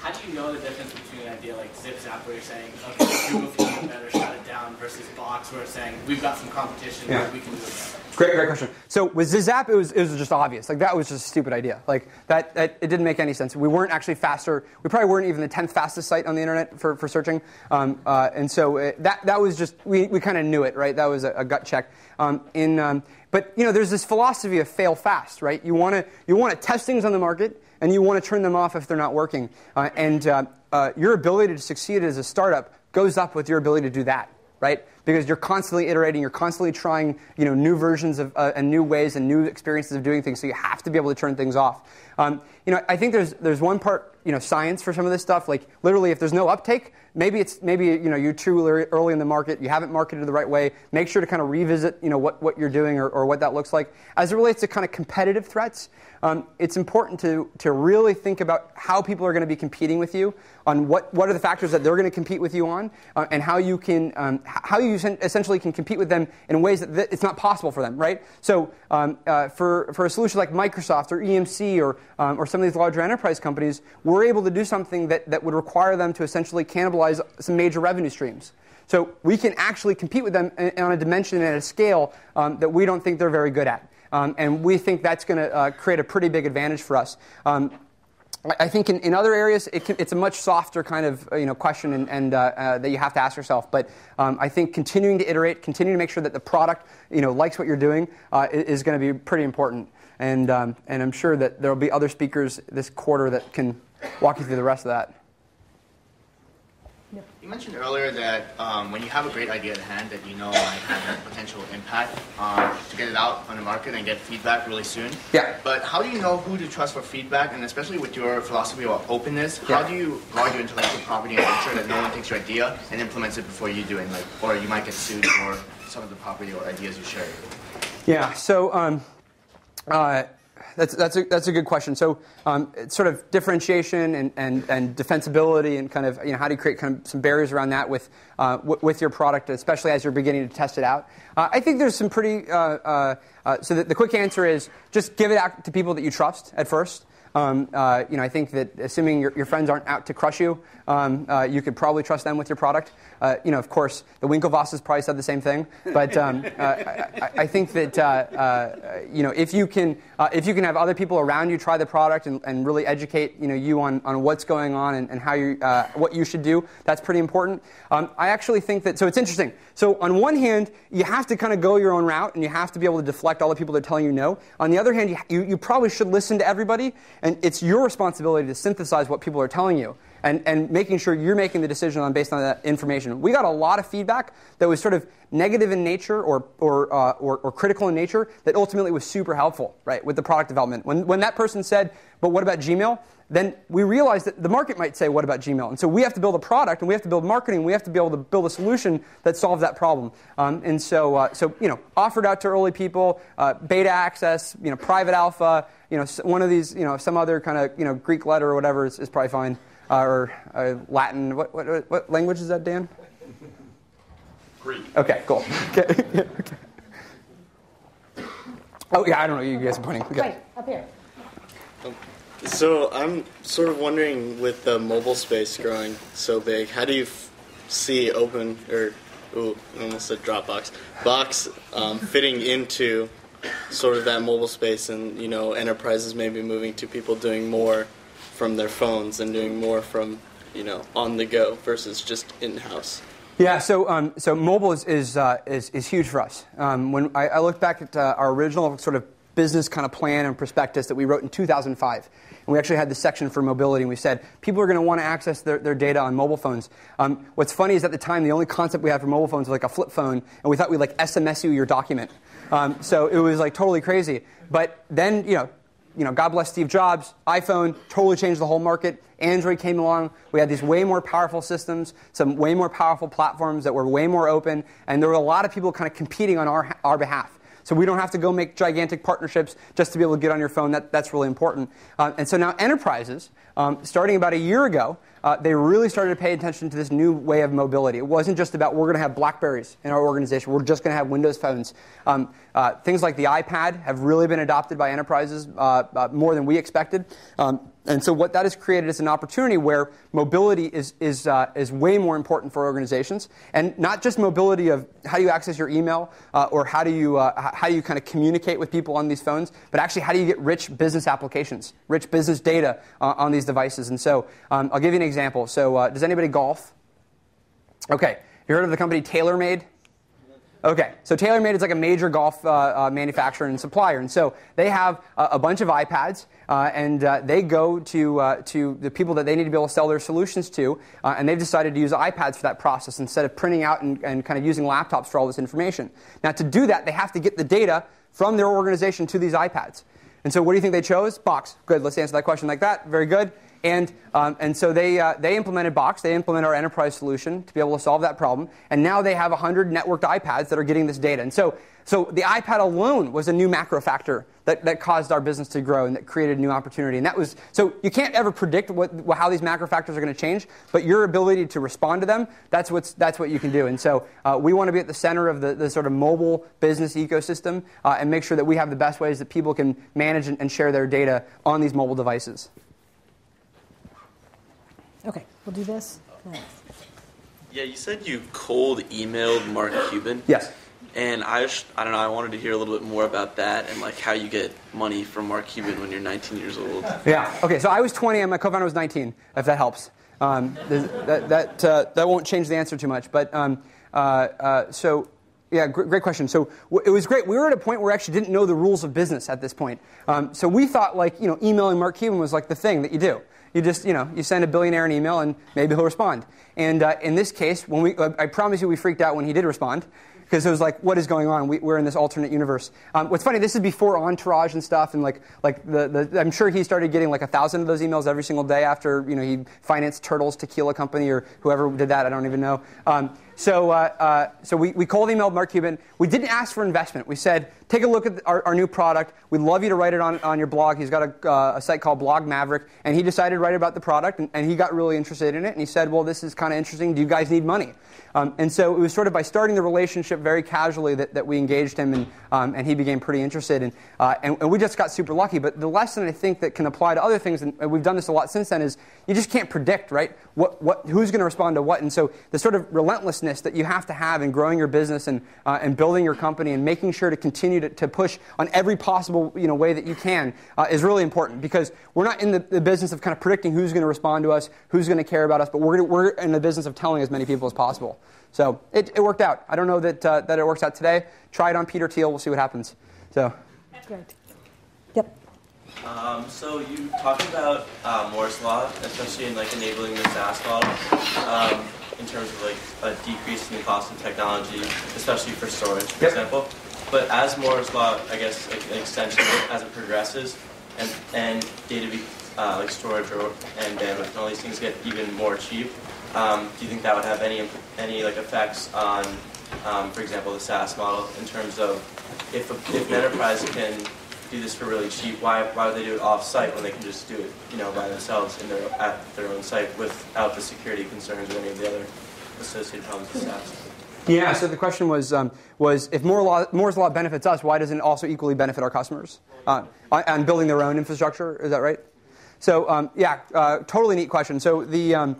How do you know the difference between an idea like ZipZap, where you're saying, okay, Google can do better, shut it down, versus Box, where it's saying, we've got some competition, we can do it better? Great question. So with ZipZap, it was just obvious. Like, that was just a stupid idea. Like, that it didn't make any sense. We weren't actually faster. We probably weren't even the 10th fastest site on the internet for searching. And so that was just, we kind of knew it, right? That was a gut check. But there's this philosophy of fail fast, right? You want to test things on the market, and you want to turn them off if they're not working. And your ability to succeed as a startup goes up with your ability to do that, right? Because you're constantly iterating, you're constantly trying new versions of and new ways and new experiences of doing things. So you have to be able to turn things off. I think there's one part science for some of this stuff. Like, literally, if there's no uptake, maybe you're too early in the market, you haven't marketed the right way. Make sure to kind of revisit what you're doing or what that looks like. As it relates to kind of competitive threats, it's important to really think about how people are going to be competing with you, on what are the factors that they're going to compete with you on, and how you essentially can compete with them in ways that it's not possible for them, right? So for a solution like Microsoft or EMC or some of these larger enterprise companies, we're able to do something that would require them to essentially cannibalize some major revenue streams. So we can actually compete with them on a dimension and at a scale that we don't think they're very good at. And we think that's going to create a pretty big advantage for us. I think in other areas, it's a much softer kind of question and that you have to ask yourself. But I think continuing to iterate, continuing to make sure that the product likes what you're doing is going to be pretty important. And I'm sure that there will be other speakers this quarter that can walk you through the rest of that. You mentioned earlier that when you have a great idea at hand that might have a potential impact, to get it out on the market and get feedback really soon. Yeah. But how do you know who to trust for feedback? And especially with your philosophy about openness, how do you guard your intellectual property and make sure that no one takes your idea and implements it before you do it? Or you might get sued for some of the property or ideas you share. Yeah. So that's a good question. So it's sort of differentiation and defensibility and kind of how do you create kind of some barriers around that with your product, especially as you're beginning to test it out. I think there's some pretty so the quick answer is just give it out to people that you trust at first. I think that assuming your friends aren't out to crush you, you could probably trust them with your product. Of course, the Winklevosses probably said the same thing. But I think that if you can have other people around you try the product and really educate you on what's going on and how what you should do, that's pretty important. I actually think that, so it's interesting. So on one hand, you have to kind of go your own route and you have to be able to deflect all the people that are telling you no. On the other hand, you probably should listen to everybody, and it's your responsibility to synthesize what people are telling you. And making sure you're making the decision based on that information. We got a lot of feedback that was sort of negative in nature or critical in nature that ultimately was super helpful, right, with the product development. When that person said, but what about Gmail? Then we realized that the market might say, what about Gmail? And so we have to build a product, and we have to build marketing, and we have to be able to build a solution that solves that problem. And so offered out to early people, beta access, private alpha, one of these, some other kind of Greek letter or whatever is probably fine. Or Latin. What language is that, Dan? Greek. Okay, cool. Okay. Oh, yeah, I don't know. You guys are pointing. Okay. Right, up here. So I'm sort of wondering, with the mobile space growing so big, how do you see almost said Dropbox, Box fitting into sort of that mobile space, and enterprises maybe moving to people doing more from their phones and doing more from on the go versus just in-house. Yeah, so mobile is huge for us. When I look back at our original sort of business kind of plan and prospectus that we wrote in 2005, and we actually had this section for mobility, and we said people are going to want to access their data on mobile phones. What's funny is at the time the only concept we had for mobile phones was like a flip phone, and we thought we'd like SMS you your document. So it was like totally crazy. But then God bless Steve Jobs, iPhone totally changed the whole market. Android came along. We had these way more powerful systems, some way more powerful platforms that were way more open, and there were a lot of people kind of competing on our behalf. So we don't have to go make gigantic partnerships just to be able to get on your phone. That's really important. And so now enterprises, starting about a year ago, they really started to pay attention to this new way of mobility. It wasn't just about we're going to have BlackBerries in our organization. We're just going to have Windows phones. Things like the iPad have really been adopted by enterprises more than we expected. And so what that has created is an opportunity where mobility is way more important for organizations, and not just mobility of how do you access your email or how do you kind of communicate with people on these phones, but actually how do you get rich business applications, rich business data on these devices. And so I'll give you an example. So does anybody golf? Okay, you heard of the company TaylorMade? Okay, so TaylorMade is like a major golf manufacturer and supplier, and so they have a bunch of iPads, and they go to the people that they need to be able to sell their solutions to, and they've decided to use iPads for that process instead of printing out and kind of using laptops for all this information. Now, to do that, they have to get the data from their organization to these iPads. And so what do you think they chose? Box. Good, let's answer that question like that. Very good. And so they implemented Box. They implemented our enterprise solution to be able to solve that problem. And now they have 100 networked iPads that are getting this data. And so the iPad alone was a new macro factor that caused our business to grow and that created a new opportunity. And that was so you can't ever predict how these macro factors are going to change, but your ability to respond to them, that's what you can do. And so we want to be at the center of the sort of mobile business ecosystem and make sure that we have the best ways that people can manage and share their data on these mobile devices. Okay, we'll do this. Yeah, you said you cold emailed Mark Cuban. Yes. And I don't know, I wanted to hear a little bit more about that and like how you get money from Mark Cuban when you're 19 years old. Yeah. Okay, so I was 20 and my co-founder was 19, if that helps. That won't change the answer too much. But yeah, great question. So it was great. We were at a point where we actually didn't know the rules of business at this point. So we thought emailing Mark Cuban was like the thing that you do. You just, you send a billionaire an email and maybe he'll respond. And in this case, I promise you we freaked out when he did respond. Because it was like, what is going on? We're in this alternate universe. What's funny, this is before Entourage and stuff, and I'm sure he started getting like 1,000 of those emails every single day after he financed Turtles Tequila Company or whoever did that. I don't even know. So we cold emailed Mark Cuban. We didn't ask for investment. We said, take a look at our new product. We'd love you to write it on your blog. He's got a site called Blog Maverick, and he decided to write about the product, and he got really interested in it, and he said, well, this is kind of interesting. Do you guys need money? And so it was sort of by starting the relationship very casually that we engaged him, and he became pretty interested. And we just got super lucky. But the lesson I think that can apply to other things, and we've done this a lot since then, is you just can't predict, right? Who's going to respond to what? And so the sort of relentlessness that you have to have in growing your business and building your company and making sure to continue to push on every possible way that you can is really important, because we're not in the business of kind of predicting who's going to respond to us, who's going to care about us, but we're in the business of telling as many people as possible. So it worked out. I don't know that it works out today. Try it on Peter Thiel. We'll see what happens. So. Great. Yep. So you talked about Moore's Law, especially in enabling the SaaS model, in terms of a decrease in the cost of technology, especially for storage, for example. But as Moore's Law, I guess, an extension as it progresses, and data storage and bandwidth and all these things get even more cheap, do you think that would have any effects on, for example, the SaaS model in terms of if an enterprise can do this for really cheap, why would they do it off-site when they can just do it by themselves at their own site without the security concerns or any of the other associated problems with SaaS? Yeah, so the question was if Moore's Law benefits us, why doesn't it also equally benefit our customers on building their own infrastructure? Is that right? So totally neat question. So the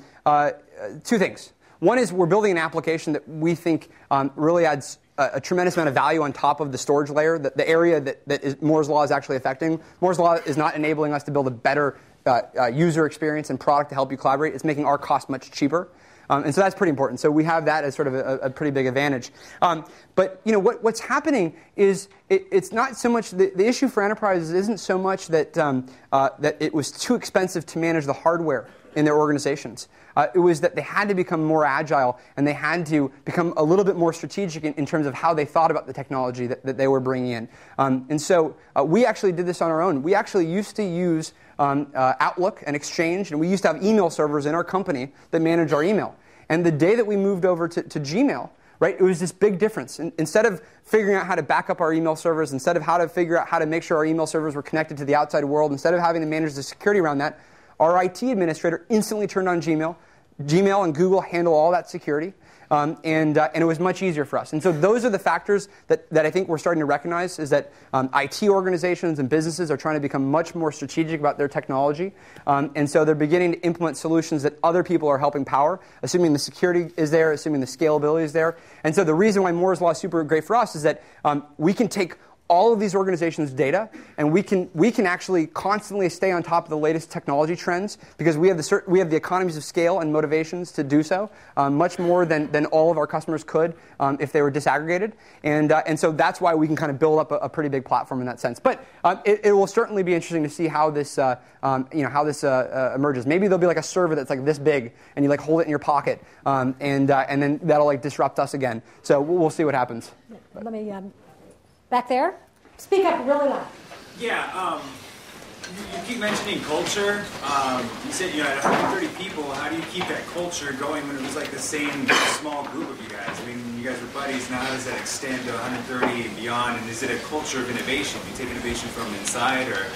two things. One is we're building an application that we think really adds a tremendous amount of value on top of the storage layer, the area that Moore's Law is actually affecting. Moore's Law is not enabling us to build a better user experience and product to help you collaborate. It's making our cost much cheaper. And so that's pretty important. So we have that as sort of a pretty big advantage. But what's happening is it's not so much the issue for enterprises isn't so much that that it was too expensive to manage the hardware in their organizations. It was that they had to become more agile and they had to become a little bit more strategic in terms of how they thought about the technology that they were bringing in. And so we actually did this on our own. We actually used to use Outlook and Exchange, and we used to have email servers in our company that manage our email. And the day that we moved over to Gmail, right, it was this big difference. Instead of figuring out how to back up our email servers, instead of how to figure out how to make sure our email servers were connected to the outside world, instead of having to manage the security around that, our IT administrator instantly turned on Gmail. Gmail and Google handle all that security, and it was much easier for us. And so those are the factors that I think we're starting to recognize, is that IT organizations and businesses are trying to become much more strategic about their technology. And so they're beginning to implement solutions that other people are helping power, assuming the security is there, assuming the scalability is there. And so the reason why Moore's Law is super great for us is that we can take all of these organizations' data, and we can actually constantly stay on top of the latest technology trends because we have the economies of scale and motivations to do so, much more than all of our customers could if they were disaggregated, and so that's why we can kind of build up a pretty big platform in that sense. But it will certainly be interesting to see how this emerges. Maybe there'll be like a server that's like this big, and you like hold it in your pocket, and then that'll like disrupt us again. So we'll see what happens. Let me. Back there? Speak up really loud. Yeah, you keep mentioning culture. You said you had 130 people. How do you keep that culture going when it was like the same small group of you guys? I mean, you guys were buddies. Now how does that extend to 130 and beyond? And is it a culture of innovation? Do you take innovation from inside, or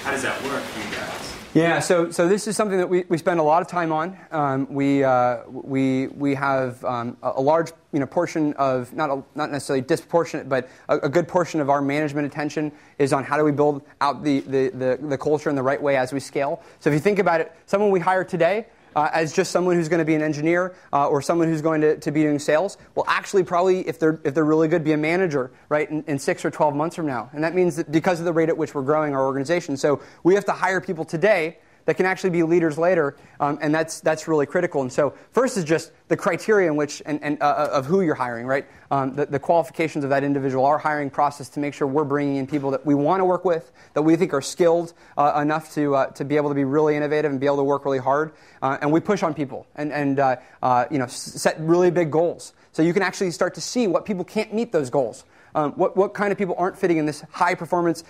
how does that work for you guys? Yeah, so this is something that we spend a lot of time on. We have a large portion of not necessarily disproportionate, but a good portion of our management attention is on how do we build out the culture in the right way as we scale. So if you think about it, someone we hire today as just someone who's going to be an engineer or someone who's going to be doing sales will actually probably, if they're really good, be a manager, right, in 6 or 12 months from now. And that means that because of the rate at which we're growing our organization. So we have to hire people today that can actually be leaders later, and that's really critical. And so first is just the criteria in which of who you're hiring, right? The qualifications of that individual, our hiring process to make sure we're bringing in people that we want to work with, that we think are skilled enough to be able to be really innovative and be able to work really hard. And we push on people and set really big goals. So you can actually start to see what people can't meet those goals. What kind of people aren't fitting in this high performance,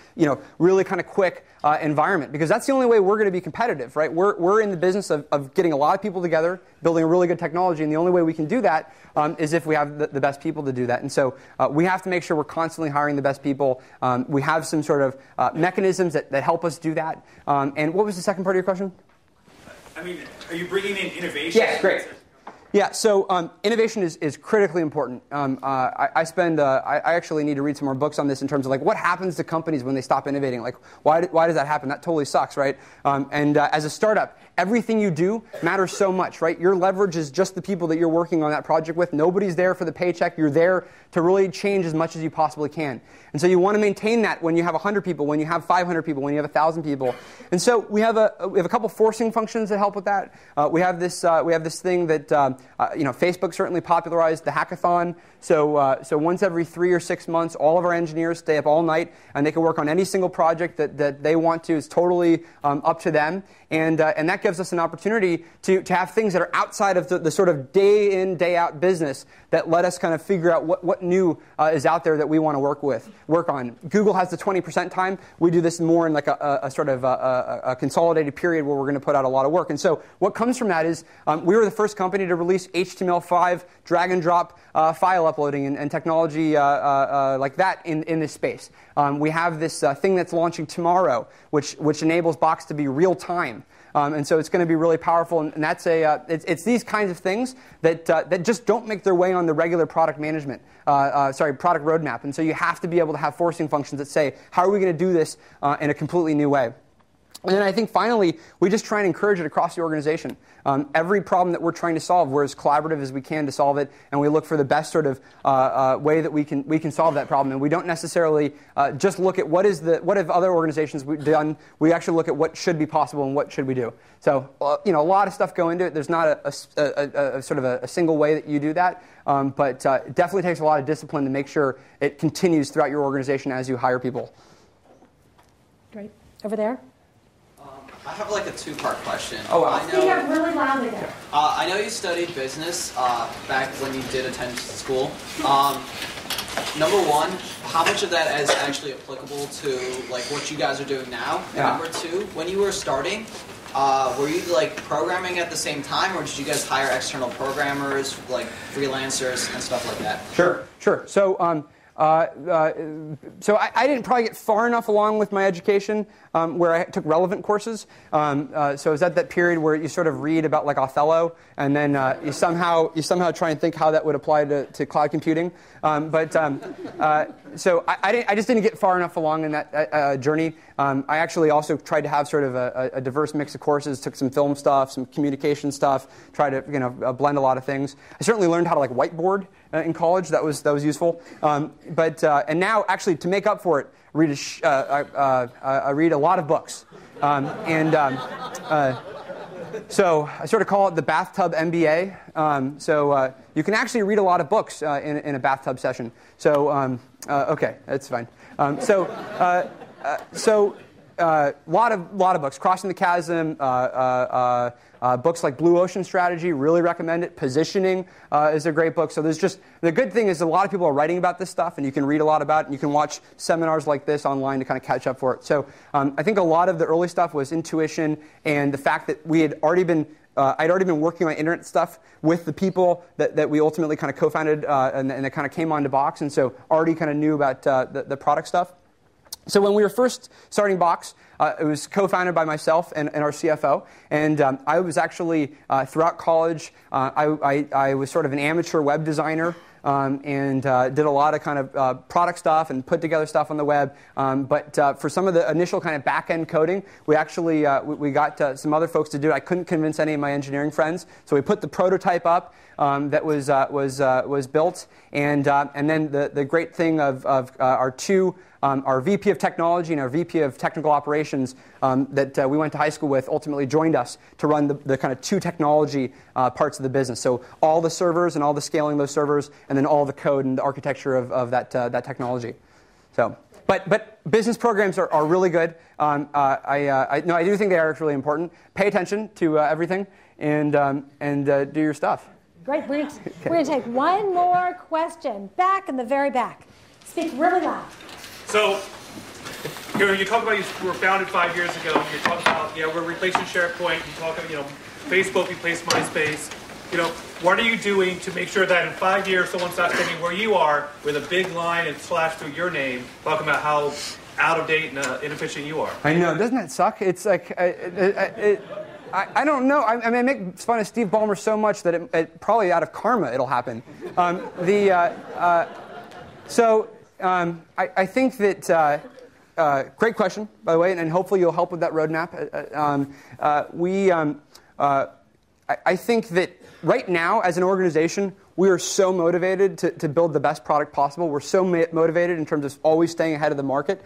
really kind of quick environment? Because that's the only way we're going to be competitive, right? We're in the business of getting a lot of people together, building a really good technology, and the only way we can do that is if we have the best people to do that. And so we have to make sure we're constantly hiring the best people. We have some sort of mechanisms that help us do that. And what was the second part of your question? I mean, are you bringing in innovation? Yes, great. Yeah, so innovation is critically important. I actually need to read some more books on this in terms of like what happens to companies when they stop innovating. Like why does that happen? That totally sucks, right? And as a startup, everything you do matters so much, right? Your leverage is just the people that you're working on that project with. Nobody's there for the paycheck. You're there to really change as much as you possibly can. And so you want to maintain that when you have 100 people, when you have 500 people, when you have 1,000 people. And so we have a couple forcing functions that help with that. We have this thing that Facebook certainly popularized, the hackathon. So once every 3 or 6 months, all of our engineers stay up all night, and they can work on any single project that they want to. It's totally up to them. And that gives us an opportunity to have things that are outside of the sort of day in, day out business that let us kind of figure out what new is out there that we want to work on. Google has the 20% time. We do this more in like a sort of a consolidated period where we're going to put out a lot of work. And so what comes from that is we were the first company to release HTML5 drag and drop file uploading and technology like that in this space. We have this thing that's launching tomorrow, which enables Box to be real time. And so it's going to be really powerful, and that's it's these kinds of things that just don't make their way on the regular product management, product roadmap. And so you have to be able to have forcing functions that say, how are we going to do this in a completely new way? And then I think finally, we just try and encourage it across the organization. Every problem that we're trying to solve, we're as collaborative as we can to solve it, and we look for the best sort of way that we can solve that problem. And we don't necessarily just look at what have other organizations done. We actually look at what should be possible and what should we do. So a lot of stuff go into it. There's not a sort of a single way that you do that, but it definitely takes a lot of discipline to make sure it continues throughout your organization as you hire people. Great. Over there. I have like a two-part question. Oh, wow. Speak up really loudly there. I know you studied business back when you did attend school. Number one, how much of that is actually applicable to like what you guys are doing now? And number two, when you were starting, were you like programming at the same time, or did you guys hire external programmers, like freelancers and stuff like that? Sure. So I didn't probably get far enough along with my education where I took relevant courses. So it was at that period where you sort of read about like Othello, and then you somehow try and think how that would apply to cloud computing. So I just didn't get far enough along in that journey. I actually also tried to have sort of a diverse mix of courses. Took some film stuff, some communication stuff. Tried to blend a lot of things. I certainly learned how to like whiteboard in college. That was useful. And now actually to make up for it, I read a lot of books. So I sort of call it the bathtub MBA. So you can actually read a lot of books in a bathtub session. So okay, that's fine. Lot of books. Crossing the Chasm, books like Blue Ocean Strategy, really recommend it. Positioning is a great book. So there's just, the good thing is a lot of people are writing about this stuff, and you can read a lot about it, and you can watch seminars like this online to kind of catch up for it. So I think a lot of the early stuff was intuition, and the fact that we had already been I'd already been working on internet stuff with the people that we ultimately kind of co-founded and that kind of came onto Box, and so already kind of knew about the product stuff. So when we were first starting Box, it was co-founded by myself and our CFO, and I was actually, throughout college, I was sort of an amateur web designer, and did a lot of kind of product stuff and put together stuff on the web. But for some of the initial kind of back-end coding, we actually we got some other folks to do it. I couldn't convince any of my engineering friends, so we put the prototype up that was built, and then the great thing of our two. Our VP of Technology and our VP of Technical Operations that we went to high school with ultimately joined us to run the kind of two technology parts of the business. So all the servers and all the scaling of those servers, and then all the code and the architecture of that technology. So, but business programs are really good. I do think they are really important. Pay attention to everything and do your stuff. Great. We're going to take one more question. Back in the very back. Speak really loud. So, you talk about you were founded 5 years ago. You talk about we're replacing SharePoint. You talk about Facebook replaced MySpace. What are you doing to make sure that in 5 years someone's not standing where you are with a big line and slash through your name, talking about how out of date and inefficient you are? I know, doesn't that suck? It's like I don't know. I make fun of Steve Ballmer so much that it probably out of karma it'll happen. I think that, great question, by the way, and hopefully you'll help with that roadmap. I think that right now, as an organization, we are so motivated to build the best product possible. We're so motivated in terms of always staying ahead of the market.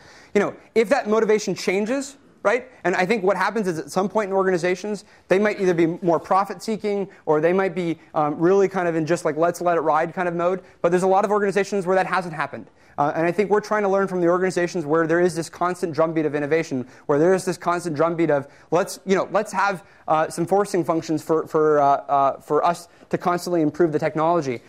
If that motivation changes, right? And I think what happens is at some point in organizations, they might either be more profit-seeking or they might be really kind of in just like let's let it ride kind of mode. But there's a lot of organizations where that hasn't happened. And I think we're trying to learn from the organizations where there is this constant drumbeat of innovation, where there is this constant drumbeat of let's have some forcing functions for us to constantly improve the technology,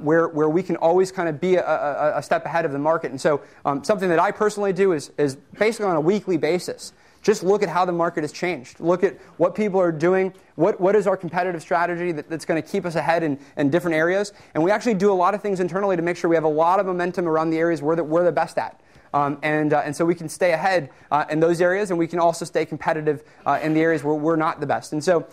where we can always kind of be a step ahead of the market. And so something that I personally do is basically on a weekly basis. Just look at how the market has changed. Look at what people are doing. What is our competitive strategy that's going to keep us ahead in different areas? And we actually do a lot of things internally to make sure we have a lot of momentum around the areas we're the best at. And so we can stay ahead in those areas, and we can also stay competitive in the areas where we're not the best. And so,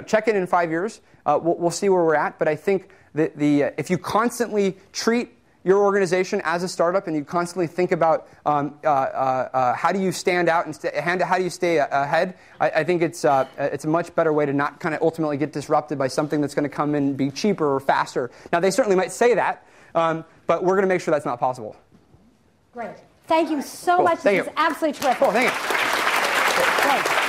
check in 5 years. We'll see where we're at. But I think that if you constantly treat your organization as a startup and you constantly think about how do you stand out and how do you stay ahead, I think it's a much better way to not kind of ultimately get disrupted by something that's going to come in and be cheaper or faster. Now, they certainly might say that, but we're going to make sure that's not possible. Great. Thank you so much. Thank This is absolutely terrific. Cool, thank you. Great.